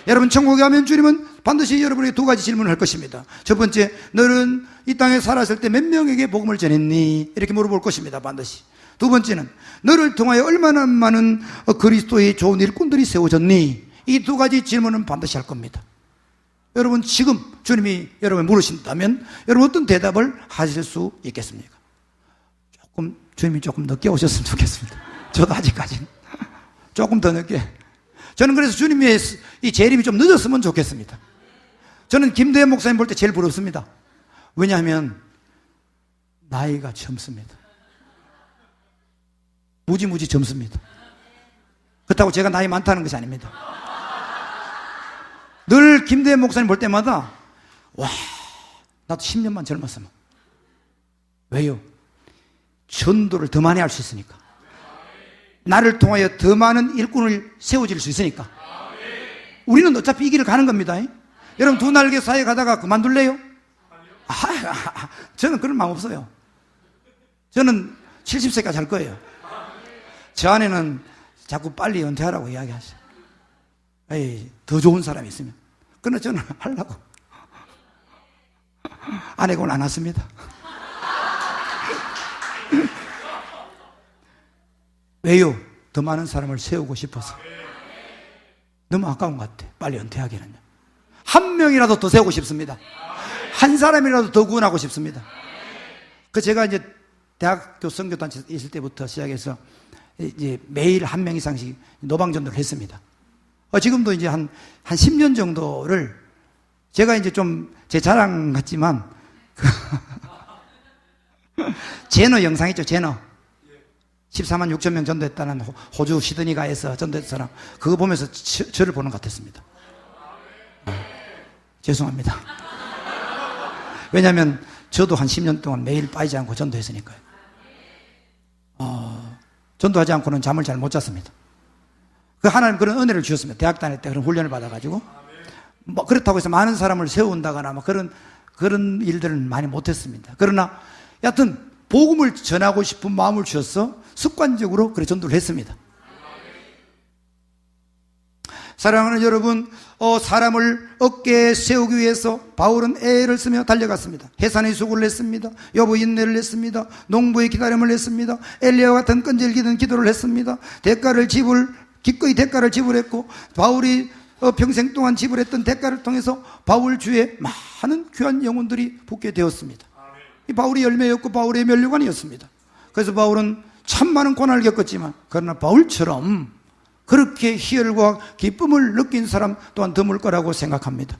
여러분 천국에 가면 주님은 반드시 여러분에게 두 가지 질문을 할 것입니다. 첫 번째, 너는 이 땅에 살았을 때 몇 명에게 복음을 전했니? 이렇게 물어볼 것입니다. 반드시. 두 번째는 너를 통하여 얼마나 많은 그리스도의 좋은 일꾼들이 세워졌니? 이 두 가지 질문은 반드시 할 겁니다. 여러분 지금 주님이 여러분 물으신다면 여러분 어떤 대답을 하실 수 있겠습니까? 주님이 조금 늦게 오셨으면 좋겠습니다. 저도 아직까지는 조금 더 늦게. 저는 그래서 주님의 이 재림이 좀 늦었으면 좋겠습니다. 저는 김대현 목사님 볼 때 제일 부럽습니다. 왜냐하면 나이가 젊습니다. 무지무지 젊습니다. 그렇다고 제가 나이 많다는 것이 아닙니다. 늘 김대현 목사님 볼 때마다 와, 나도 10년만 젊었으면. 왜요? 전도를 더 많이 할 수 있으니까. 나를 통하여 더 많은 일꾼을 세워질 수 있으니까. 우리는 어차피 이 길을 가는 겁니다. 여러분 두 날개 사이에 가다가 그만둘래요? 저는 그런 마음 없어요. 저는 70세까지 할 거예요. 저 안에는 자꾸 빨리 은퇴하라고 이야기하죠. 더 좋은 사람이 있으면. 그러나 저는 하려고. 아내고는 안 왔습니다. 왜요? 더 많은 사람을 세우고 싶어서. 너무 아까운 것 같아. 빨리 은퇴하기는요. 한 명이라도 더 세우고 싶습니다. 한 사람이라도 더 구원하고 싶습니다. 제가 이제 대학교 선교단체 있을 때부터 시작해서 이제 매일 한 명 이상씩 노방전도를 했습니다. 지금도 이제 한 10년 정도를 제가 이제 좀 제 자랑 같지만 제너 영상 있죠, 제너. 14만 6천 명 전도했다는 호주 시드니가에서 전도했던 사람, 그거 보면서 저를 보는 것 같았습니다. 죄송합니다. 왜냐하면 저도 한 10년 동안 매일 빠지지 않고 전도했으니까요. 전도하지 않고는 잠을 잘 못 잤습니다. 하나님 그런 은혜를 주셨습니다. 대학 다닐 때 그런 훈련을 받아가지고. 그렇다고 해서 많은 사람을 세운다거나 그런 일들은 많이 못했습니다. 그러나 여하튼 복음을 전하고 싶은 마음을 주셔서 습관적으로 그래 전도를 했습니다. 사랑하는 여러분, 사람을 어깨에 세우기 위해서 바울은 애를 쓰며 달려갔습니다. 해산의 수고를 했습니다. 여보 인내를 했습니다. 농부의 기다림을 했습니다. 엘리야와 같은 끈질기는 기도를 했습니다. 대가를 기꺼이 대가를 지불했고, 바울이 평생 동안 지불했던 대가를 통해서 바울 주에 많은 귀한 영혼들이 붙게 되었습니다. 이 바울이 열매였고 바울의 면류관이었습니다. 그래서 바울은 참 많은 고난을 겪었지만, 그러나 바울처럼 그렇게 희열과 기쁨을 느낀 사람 또한 드물 거라고 생각합니다.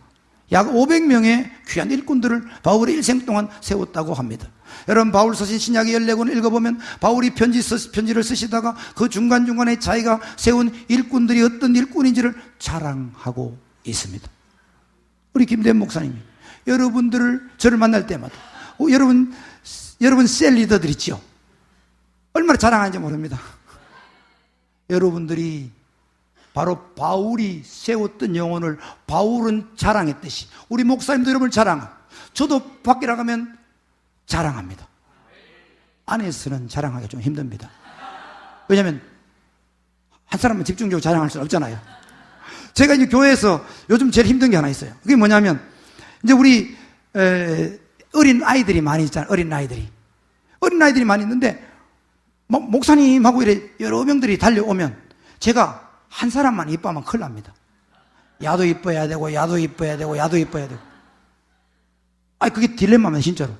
약 500명의 귀한 일꾼들을 바울의 일생 동안 세웠다고 합니다. 여러분, 바울 서신 신약의 14권을 읽어보면 바울이 편지를 쓰시다가 그 중간중간에 자기가 세운 일꾼들이 어떤 일꾼인지를 자랑하고 있습니다. 우리 김대현 목사님이 저를 만날 때마다 여러분 셀 리더들 있죠? 얼마나 자랑하는지 모릅니다. 여러분들이 바로 바울이 세웠던 영혼을 바울은 자랑했듯이 우리 목사님도 여러분을 자랑하고, 저도 밖에 나가면 자랑합니다. 안에서는 자랑하기가 좀 힘듭니다. 왜냐하면 한 사람은 집중적으로 자랑할 수는 없잖아요. 제가 이제 교회에서 요즘 제일 힘든 게 하나 있어요. 그게 뭐냐면, 이제 우리 어린 아이들이 많이 있잖아요. 어린 아이들이 많이 있는데 목사님하고 이래 여러 명들이 달려오면 제가 한 사람만 이뻐하면 큰일 납니다. 야도 이뻐야 되고 야도 이뻐야 되고 야도 이뻐야 되고. 그게 딜레마입니다, 진짜로.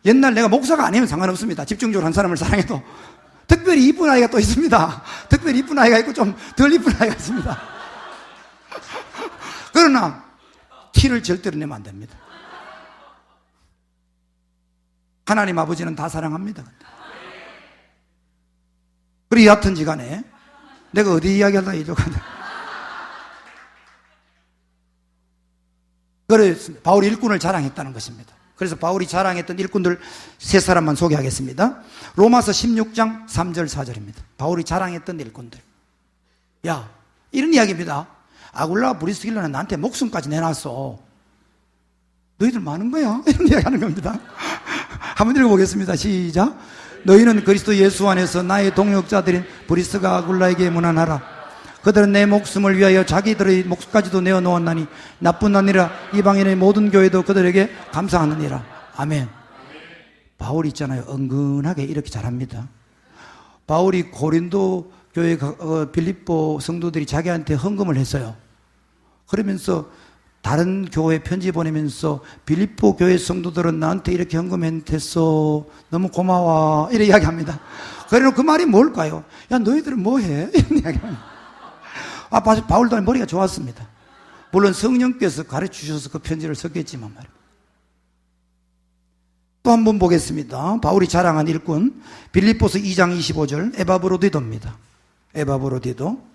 옛날 내가 목사가 아니면 상관없습니다. 집중적으로 한 사람을 사랑해도. 특별히 이쁜 아이가 또 있습니다. 특별히 이쁜 아이가 있고 좀 덜 이쁜 아이가 있습니다. 그러나 티를 절대로 내면 안 됩니다. 하나님 아버지는 다 사랑합니다. 그리고 여하튼지 간에 내가 어디 이야기하다 이쪽한테. 그래서 바울이 일꾼을 자랑했다는 것입니다. 그래서 바울이 자랑했던 일꾼들 세 사람만 소개하겠습니다. 로마서 16장 3절 4절입니다. 바울이 자랑했던 일꾼들. 야, 이런 이야기입니다. 아굴라와 브리스길라는 나한테 목숨까지 내놨어. 너희들 많은 거야? 이런 이야기 하는 겁니다. 한번 읽어보겠습니다. 시작. 너희는 그리스도 예수 안에서 나의 동역자들인 브리스가 아굴라에게 문안하라. 그들은 내 목숨을 위하여 자기들의 목숨까지도 내어놓았나니 나뿐 아니라 이방인의 모든 교회도 그들에게 감사하느니라. 아멘. 바울이 있잖아요, 은근하게 이렇게 잘합니다. 바울이 고린도 교회 빌립보 성도들이 자기한테 헌금을 했어요. 그러면서 다른 교회 편지 보내면서 빌립보 교회 성도들은 나한테 이렇게 헌금했어. 너무 고마워. 이렇게 이야기합니다. 그래놓고 그 말이 뭘까요? 야, 너희들은 뭐해? 이런 이야기합니다. 바울도 머리가 좋았습니다. 물론 성령께서 가르치셔서 그 편지를 썼겠지만 말입니다. 또 한 번 보겠습니다. 바울이 자랑한 일꾼 빌립보서 2장 25절 에바브로디도입니다. 에바브로디도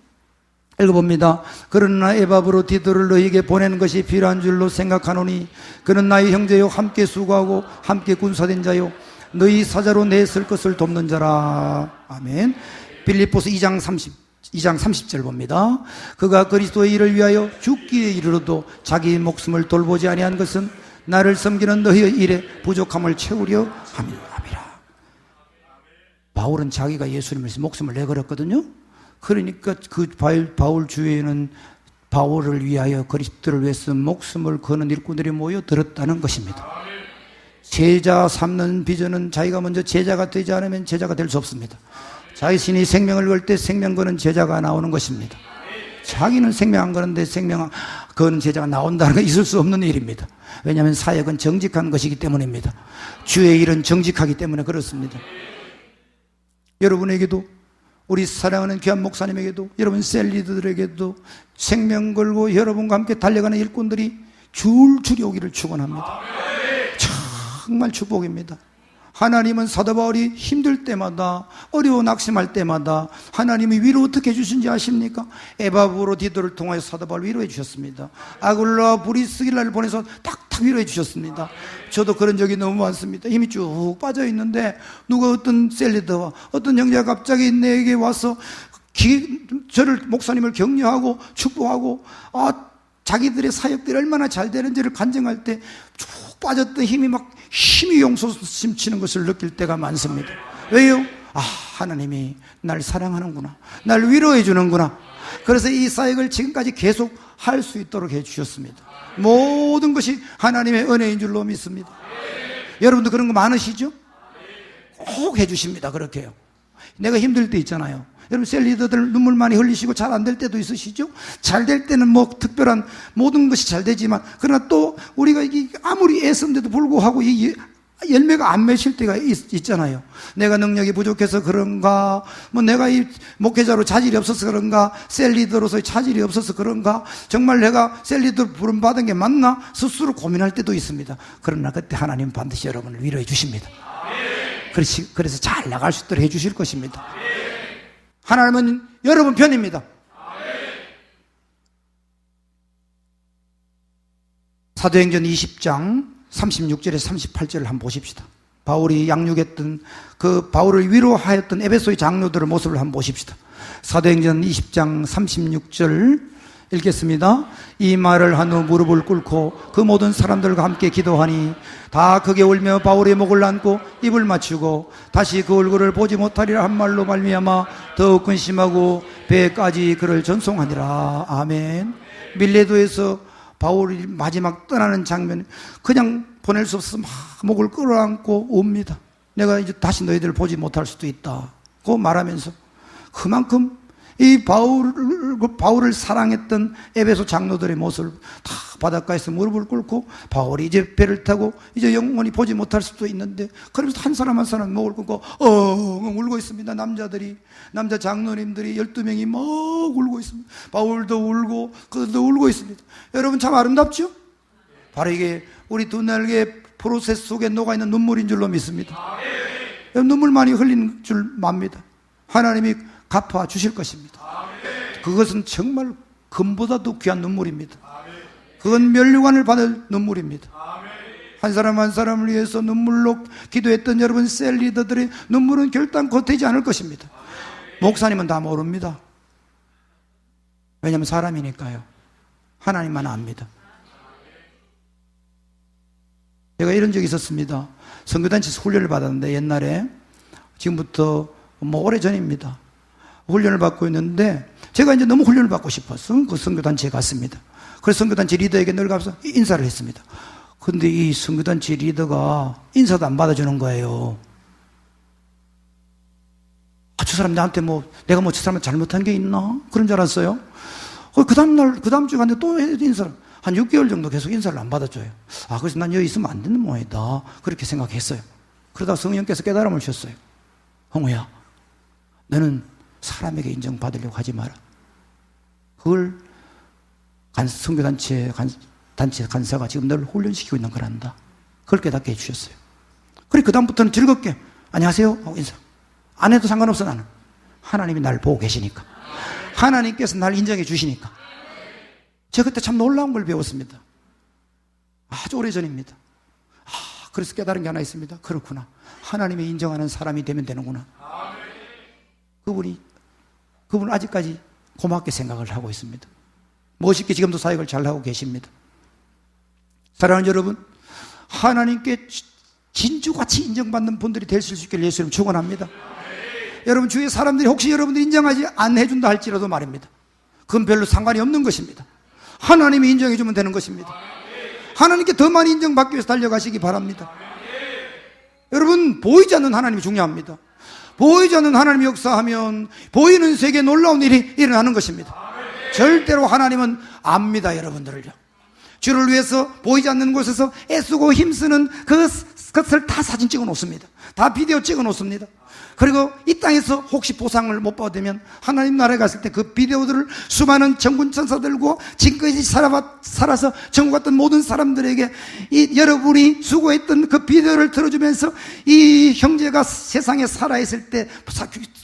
읽어봅니다. 그러나 에바브로디도를 너희에게 보내는 것이 필요한 줄로 생각하노니 그는 나의 형제요 함께 수고하고 함께 군사된 자요 너희 사자로 내 쓸 것을 돕는 자라. 아멘. 빌립보서 2장 30절 봅니다. 그가 그리스도의 일을 위하여 죽기에 이르러도 자기 목숨을 돌보지 아니한 것은 나를 섬기는 너희의 일에 부족함을 채우려 함이라. 바울은 자기가 예수님을 위해서 목숨을 내걸었거든요. 그러니까 그 바울 주위에는 바울을 위하여 그리스도를 위해서 목숨을 거는 일꾼들이 모여들었다는 것입니다. 제자 삼는 비전은 자기가 먼저 제자가 되지 않으면 제자가 될 수 없습니다. 자신이 생명을 걸 때 생명 거는 제자가 나오는 것입니다. 자기는 생명 안 거는데 생명 거는 제자가 나온다는 건 있을 수 없는 일입니다. 왜냐하면 사역은 정직한 것이기 때문입니다. 주의 일은 정직하기 때문에 그렇습니다. 여러분에게도, 우리 사랑하는 귀한 목사님에게도, 여러분 셀리드들에게도 생명 걸고 여러분과 함께 달려가는 일꾼들이 줄줄이 오기를 축원합니다. 정말 축복입니다. 하나님은 사도 바울이 힘들 때마다, 어려워 낙심할 때마다 하나님이 위로 어떻게 해주신지 아십니까? 에바브로디도를 통하여 사도 바울 위로해 주셨습니다. 아굴라와 브리스길라를 보내서 탁탁 위로해 주셨습니다. 저도 그런 적이 너무 많습니다. 힘이 쭉 빠져 있는데 누가 어떤 셀리더와 어떤 형제가 갑자기 내게 와서 저를, 목사님을 격려하고 축복하고 자기들의 사역들이 얼마나 잘 되는지를 간증할 때 쭉 빠졌던 힘이 용솟음치는 것을 느낄 때가 많습니다. 왜요? 하나님이 날 사랑하는구나, 날 위로해 주는구나. 그래서 이 사역을 지금까지 계속 할 수 있도록 해 주셨습니다. 모든 것이 하나님의 은혜인 줄로 믿습니다. 여러분도 그런 거 많으시죠? 꼭 해 주십니다. 그렇게요. 내가 힘들 때 있잖아요. 여러분 셀 리더들 눈물 많이 흘리시고 잘 안 될 때도 있으시죠? 잘 될 때는 뭐 특별한 모든 것이 잘 되지만 그러나 또 우리가 아무리 애쓴데도 불구하고 이 열매가 안 맺힐 때가 있잖아요. 내가 능력이 부족해서 그런가, 뭐 내가 이 목회자로 자질이 없어서 그런가, 셀 리더로서의 자질이 없어서 그런가, 정말 내가 셀 리더 부름받은 게 맞나 스스로 고민할 때도 있습니다. 그러나 그때 하나님 반드시 여러분을 위로해 주십니다. 그래서 잘 나갈 수 있도록 해 주실 것입니다. 하나님은 여러분 편입니다. 사도행전 20장 36절에서 38절을 한번 보십시다. 바울이 양육했던 그 바울을 위로하였던 에베소의 장로들의 모습을 한번 보십시다. 사도행전 20장 36절 읽겠습니다. 이 말을 한 후 무릎을 꿇고 그 모든 사람들과 함께 기도하니 다 크게 울며 바울의 목을 안고 입을 맞추고 다시 그 얼굴을 보지 못하리라 한 말로 말미암아 더욱 근심하고 배까지 그를 전송하니라. 아멘. 밀레도에서 바울이 마지막 떠나는 장면, 그냥 보낼 수 없어서 막 목을 끌어안고 옵니다. 내가 이제 다시 너희들을 보지 못할 수도 있다. 그 말하면서 그만큼 이 바울을 사랑했던 에베소 장로들의 모습을 다 바닷가에서 무릎을 꿇고 바울이 이제 배를 타고 이제 영원히 보지 못할 수도 있는데 그러면서 한 사람 한 사람 목을 꿇고 울고 있습니다. 남자 장로님들이 12명이 막 울고 있습니다. 바울도 울고 그도 울고 있습니다. 여러분 참 아름답죠? 바로 이게 우리 두 날개 프로세스 속에 녹아있는 눈물인 줄로 믿습니다. 눈물 많이 흘리는 줄 맙니다. 하나님이 갚아 주실 것입니다. 그것은 정말 금보다도 귀한 눈물입니다. 그건 면류관을 받을 눈물입니다. 한 사람 한 사람을 위해서 눈물로 기도했던 여러분 셀 리더들의 눈물은 결단코 되지 않을 것입니다. 목사님은 다 모릅니다. 왜냐하면 사람이니까요. 하나님만 압니다. 제가 이런 적이 있었습니다. 선교단체에서 훈련을 받았는데 옛날에, 지금부터 뭐 오래전입니다. 훈련을 받고 있는데 제가 이제 너무 훈련을 받고 싶어서 그 선교단체에 갔습니다. 그래서 선교단체 리더에게 늘 가서 인사를 했습니다. 근데 이 선교단체 리더가 인사도 안 받아주는 거예요. 저 사람 나한테 내가 저 사람한테 잘못한 게 있나? 그런 줄 알았어요. 그 다음 주에 갔는데 또 인사를, 한 6개월 정도 계속 인사를 안 받아줘요. 그래서 난 여기 있으면 안 되는 모양이다. 그렇게 생각했어요. 그러다가 성령께서 깨달음을 주셨어요. 홍우야, 너는 사람에게 인정받으려고 하지 마라. 그걸 선교단체 간사가 지금 너를 훈련시키고 있는 거란다. 그걸 깨닫게 해주셨어요. 그래, 그다음부터는 즐겁게 안녕하세요 하고 인사. 안 해도 상관없어. 나는 하나님이 날 보고 계시니까, 하나님께서 날 인정해 주시니까. 제가 그때 참 놀라운 걸 배웠습니다. 아주 오래전입니다. 그래서 깨달은 게 하나 있습니다. 그렇구나, 하나님이 인정하는 사람이 되면 되는구나. 그분은 아직까지 고맙게 생각을 하고 있습니다. 멋있게 지금도 사역을 잘하고 계십니다. 사랑하는 여러분, 하나님께 진주같이 인정받는 분들이 될 수 있기를 예수님 축원합니다. 여러분 주위의 사람들이 혹시 여러분들이 인정하지 안 해준다 할지라도 말입니다. 그건 별로 상관이 없는 것입니다. 하나님이 인정해 주면 되는 것입니다. 하나님께 더 많이 인정받기 위해서 달려가시기 바랍니다. 여러분, 보이지 않는 하나님이 중요합니다. 보이지 않는 하나님이 역사하면 보이는 세계에 놀라운 일이 일어나는 것입니다. 절대로 하나님은 압니다. 여러분들을요, 주를 위해서 보이지 않는 곳에서 애쓰고 힘쓰는 그것을 다 사진 찍어 놓습니다. 다 비디오 찍어 놓습니다. 그리고 이 땅에서 혹시 보상을 못 받으면 하나님 나라에 갔을 때 그 비디오들을 수많은 천군 천사들과 지금까지 살아서 천국 갔던 모든 사람들에게 여러분이 수고했던 그 비디오를 들어주면서 이 형제가 세상에 살아있을 때,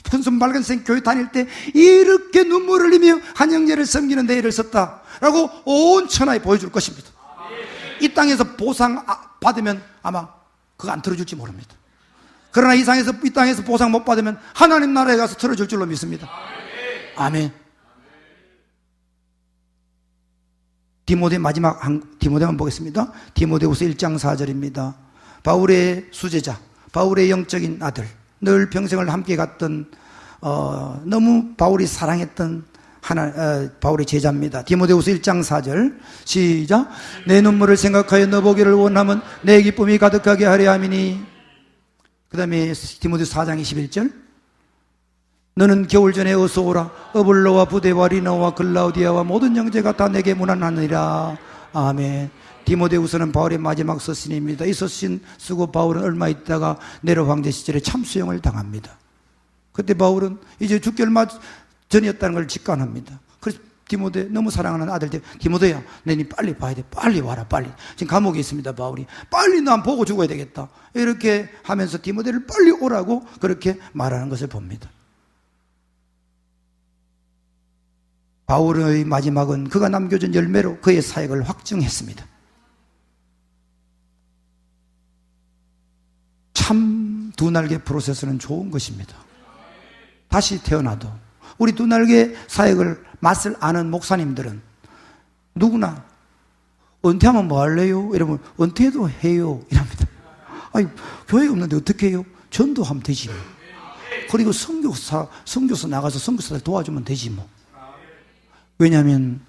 푼순 밝은색 교회 다닐 때 이렇게 눈물을 흘리며 한 형제를 섬기는 데 애를 썼다라고 온 천하에 보여줄 것입니다. 이 땅에서 보상 받으면 아마 그거 안 들어줄지 모릅니다. 그러나 이 땅에서 보상 못 받으면 하나님 나라에 가서 틀어줄 줄로 믿습니다. 아멘. 디모데만 보겠습니다. 디모데후서 1장 4절입니다. 바울의 수제자, 바울의 영적인 아들, 늘 평생을 함께 갔던 너무 바울이 사랑했던 바울의 제자입니다. 디모데후서 1장 4절 시작. 내 눈물을 생각하여 너 보기를 원하면 내 기쁨이 가득하게 하려 함이니. 그 다음에 디모데후서 4장 21절 너는 겨울 전에 어서 오라. 어블로와 부데와 리너와 글라우디아와 모든 형제가 다 내게 문안하느니라. 아멘. 디모데후서는 바울의 마지막 서신입니다. 이 서신 쓰고 바울은 얼마 있다가 네로 황제 시절에 참수형을 당합니다. 그때 바울은 이제 죽기 얼마 전이었다는 걸 직관합니다. 그래서 디모데, 너무 사랑하는 아들 디모데야, 너니 빨리 봐야 돼. 빨리 와라, 빨리. 지금 감옥에 있습니다, 바울이. 빨리 난 보고 죽어야 되겠다. 이렇게 하면서 디모데를 빨리 오라고 그렇게 말하는 것을 봅니다. 바울의 마지막은 그가 남겨준 열매로 그의 사역을 확증했습니다. 참 두 날개 프로세스는 좋은 것입니다. 다시 태어나도 우리 두 날개 사역을 맛을 아는 목사님들은 누구나 은퇴하면 뭐 할래요? 이러면 은퇴도 해요 이랍니다. 아니, 교회가 없는데 어떻게 해요? 전도하면 되지 뭐. 그리고 선교사 나가서 선교사들 도와주면 되지 뭐. 왜냐하면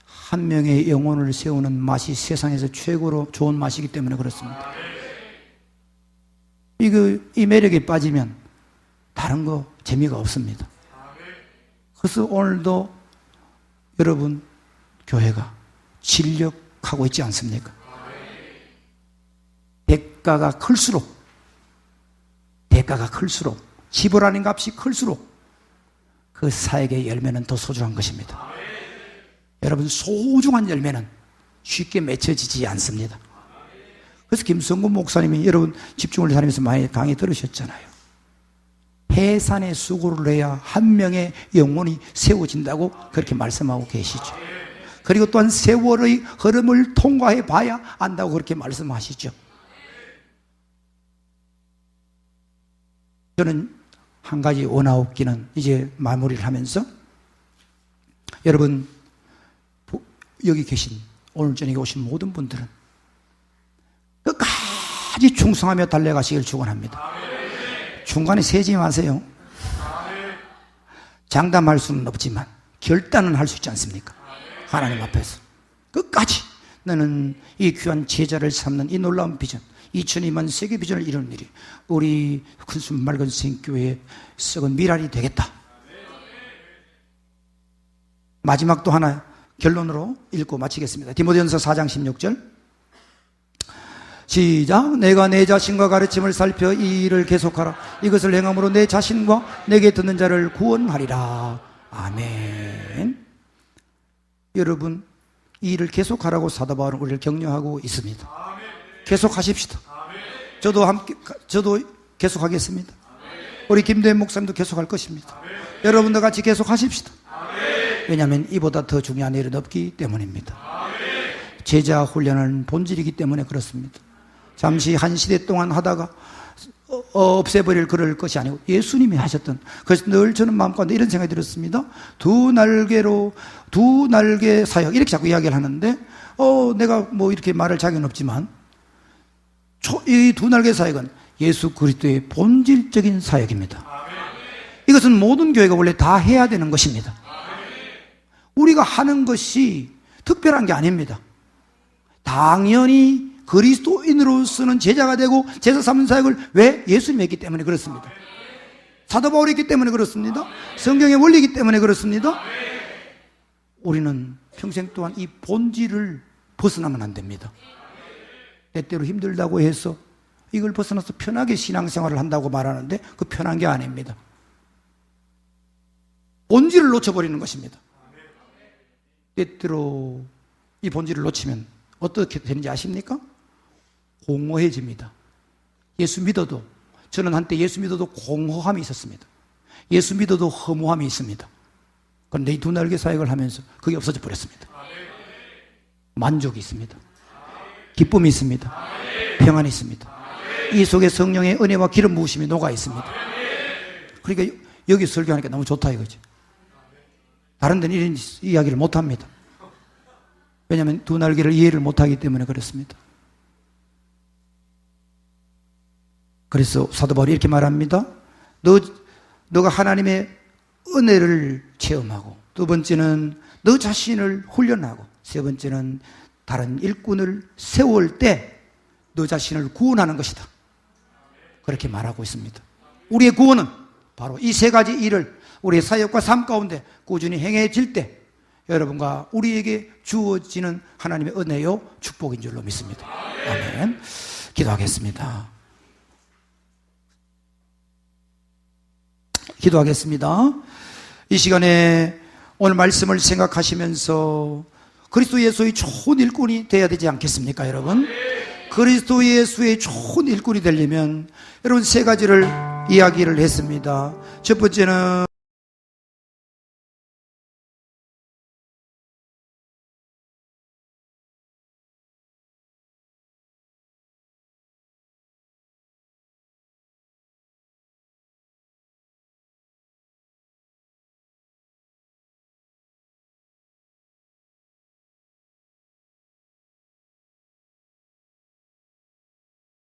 한 명의 영혼을 세우는 맛이 세상에서 최고로 좋은 맛이기 때문에 그렇습니다. 이 매력에 빠지면 다른 거 재미가 없습니다. 그래서 오늘도 여러분 교회가 진력하고 있지 않습니까? 대가가 클수록 지불하는 값이 클수록 그 사역의 열매는 더 소중한 것입니다. 여러분, 소중한 열매는 쉽게 맺혀지지 않습니다. 그래서 김성근 목사님이 여러분 집중을 다니면서 많이 강의 들으셨잖아요. 해산의 수고를 내야 한 명의 영혼이 세워진다고 그렇게 말씀하고 계시죠. 그리고 또한 세월의 흐름을 통과해 봐야 안다고 그렇게 말씀하시죠. 저는 한 가지 원하옵기는 이제 마무리를 하면서 여러분 여기 계신 오늘 저녁에 오신 모든 분들은 끝까지 충성하며 달려가시길 축원합니다. 중간에 세지 마세요. 장담할 수는 없지만 결단은 할 수 있지 않습니까? 하나님 앞에서 끝까지 나는 이 귀한 제자를 삼는 이 놀라운 비전, 2002만 세계 비전을 이루는 일이 우리 큰순 맑은 생교회의 썩은 미랄이 되겠다. 마지막 또 하나 결론으로 읽고 마치겠습니다. 디모데전서 4장 16절 시작. 내가 내 자신과 가르침을 살펴 이 일을 계속하라. 이것을 행함으로 내 자신과 내게 듣는 자를 구원하리라. 아멘. 여러분, 이 일을 계속하라고 사도 바울은 우리를 격려하고 있습니다. 계속하십시다. 저도 계속하겠습니다. 우리 김대현 목사님도 계속할 것입니다. 여러분도 같이 계속하십시다. 왜냐하면 이보다 더 중요한 일은 없기 때문입니다. 제자 훈련은 본질이기 때문에 그렇습니다. 잠시 한 시대 동안 하다가 없애버릴 그럴 것이 아니고 예수님이 하셨던, 그래서 늘 저는 마음가운데 이런 생각이 들었습니다. 두 날개 사역 이렇게 자꾸 이야기를 하는데 내가 뭐 이렇게 말할 자격은 없지만 이 두 날개 사역은 예수 그리스도의 본질적인 사역입니다. 이것은 모든 교회가 원래 다 해야 되는 것입니다. 우리가 하는 것이 특별한 게 아닙니다. 당연히 그리스도인으로서는 제자가 되고 제자 삼는 사역을 왜? 예수님이 했기 때문에 그렇습니다. 사도 바울이 했기 때문에 그렇습니다. 성경의 원리이기 때문에 그렇습니다. 우리는 평생 동안 이 본질을 벗어나면 안 됩니다. 때때로 힘들다고 해서 이걸 벗어나서 편하게 신앙생활을 한다고 말하는데 그 편한 게 아닙니다. 본질을 놓쳐버리는 것입니다. 때때로 이 본질을 놓치면 어떻게 되는지 아십니까? 공허해집니다. 예수 믿어도, 저는 한때 예수 믿어도 공허함이 있었습니다. 예수 믿어도 허무함이 있습니다. 그런데 이 두 날개 사역을 하면서 그게 없어져 버렸습니다. 만족이 있습니다. 기쁨이 있습니다. 평안이 있습니다. 이 속에 성령의 은혜와 기름 부으심이 녹아 있습니다. 그러니까 여기 설교하니까 너무 좋다 이거죠. 다른 데는 이런 이야기를 못 합니다. 왜냐하면 두 날개를 이해를 못하기 때문에 그렇습니다. 그래서 사도 바울이 이렇게 말합니다. 너가 하나님의 은혜를 체험하고, 두 번째는 너 자신을 훈련하고, 세 번째는 다른 일꾼을 세울 때 너 자신을 구원하는 것이다. 그렇게 말하고 있습니다. 우리의 구원은 바로 이 세 가지 일을 우리 사역과 삶 가운데 꾸준히 행해질 때 여러분과 우리에게 주어지는 하나님의 은혜요 축복인 줄로 믿습니다. 아멘. 기도하겠습니다. 기도하겠습니다. 이 시간에 오늘 말씀을 생각하시면서 그리스도 예수의 좋은 일꾼이 되어야 되지 않겠습니까, 여러분? 그리스도 예수의 좋은 일꾼이 되려면 여러분 세 가지를 이야기를 했습니다. 첫 번째는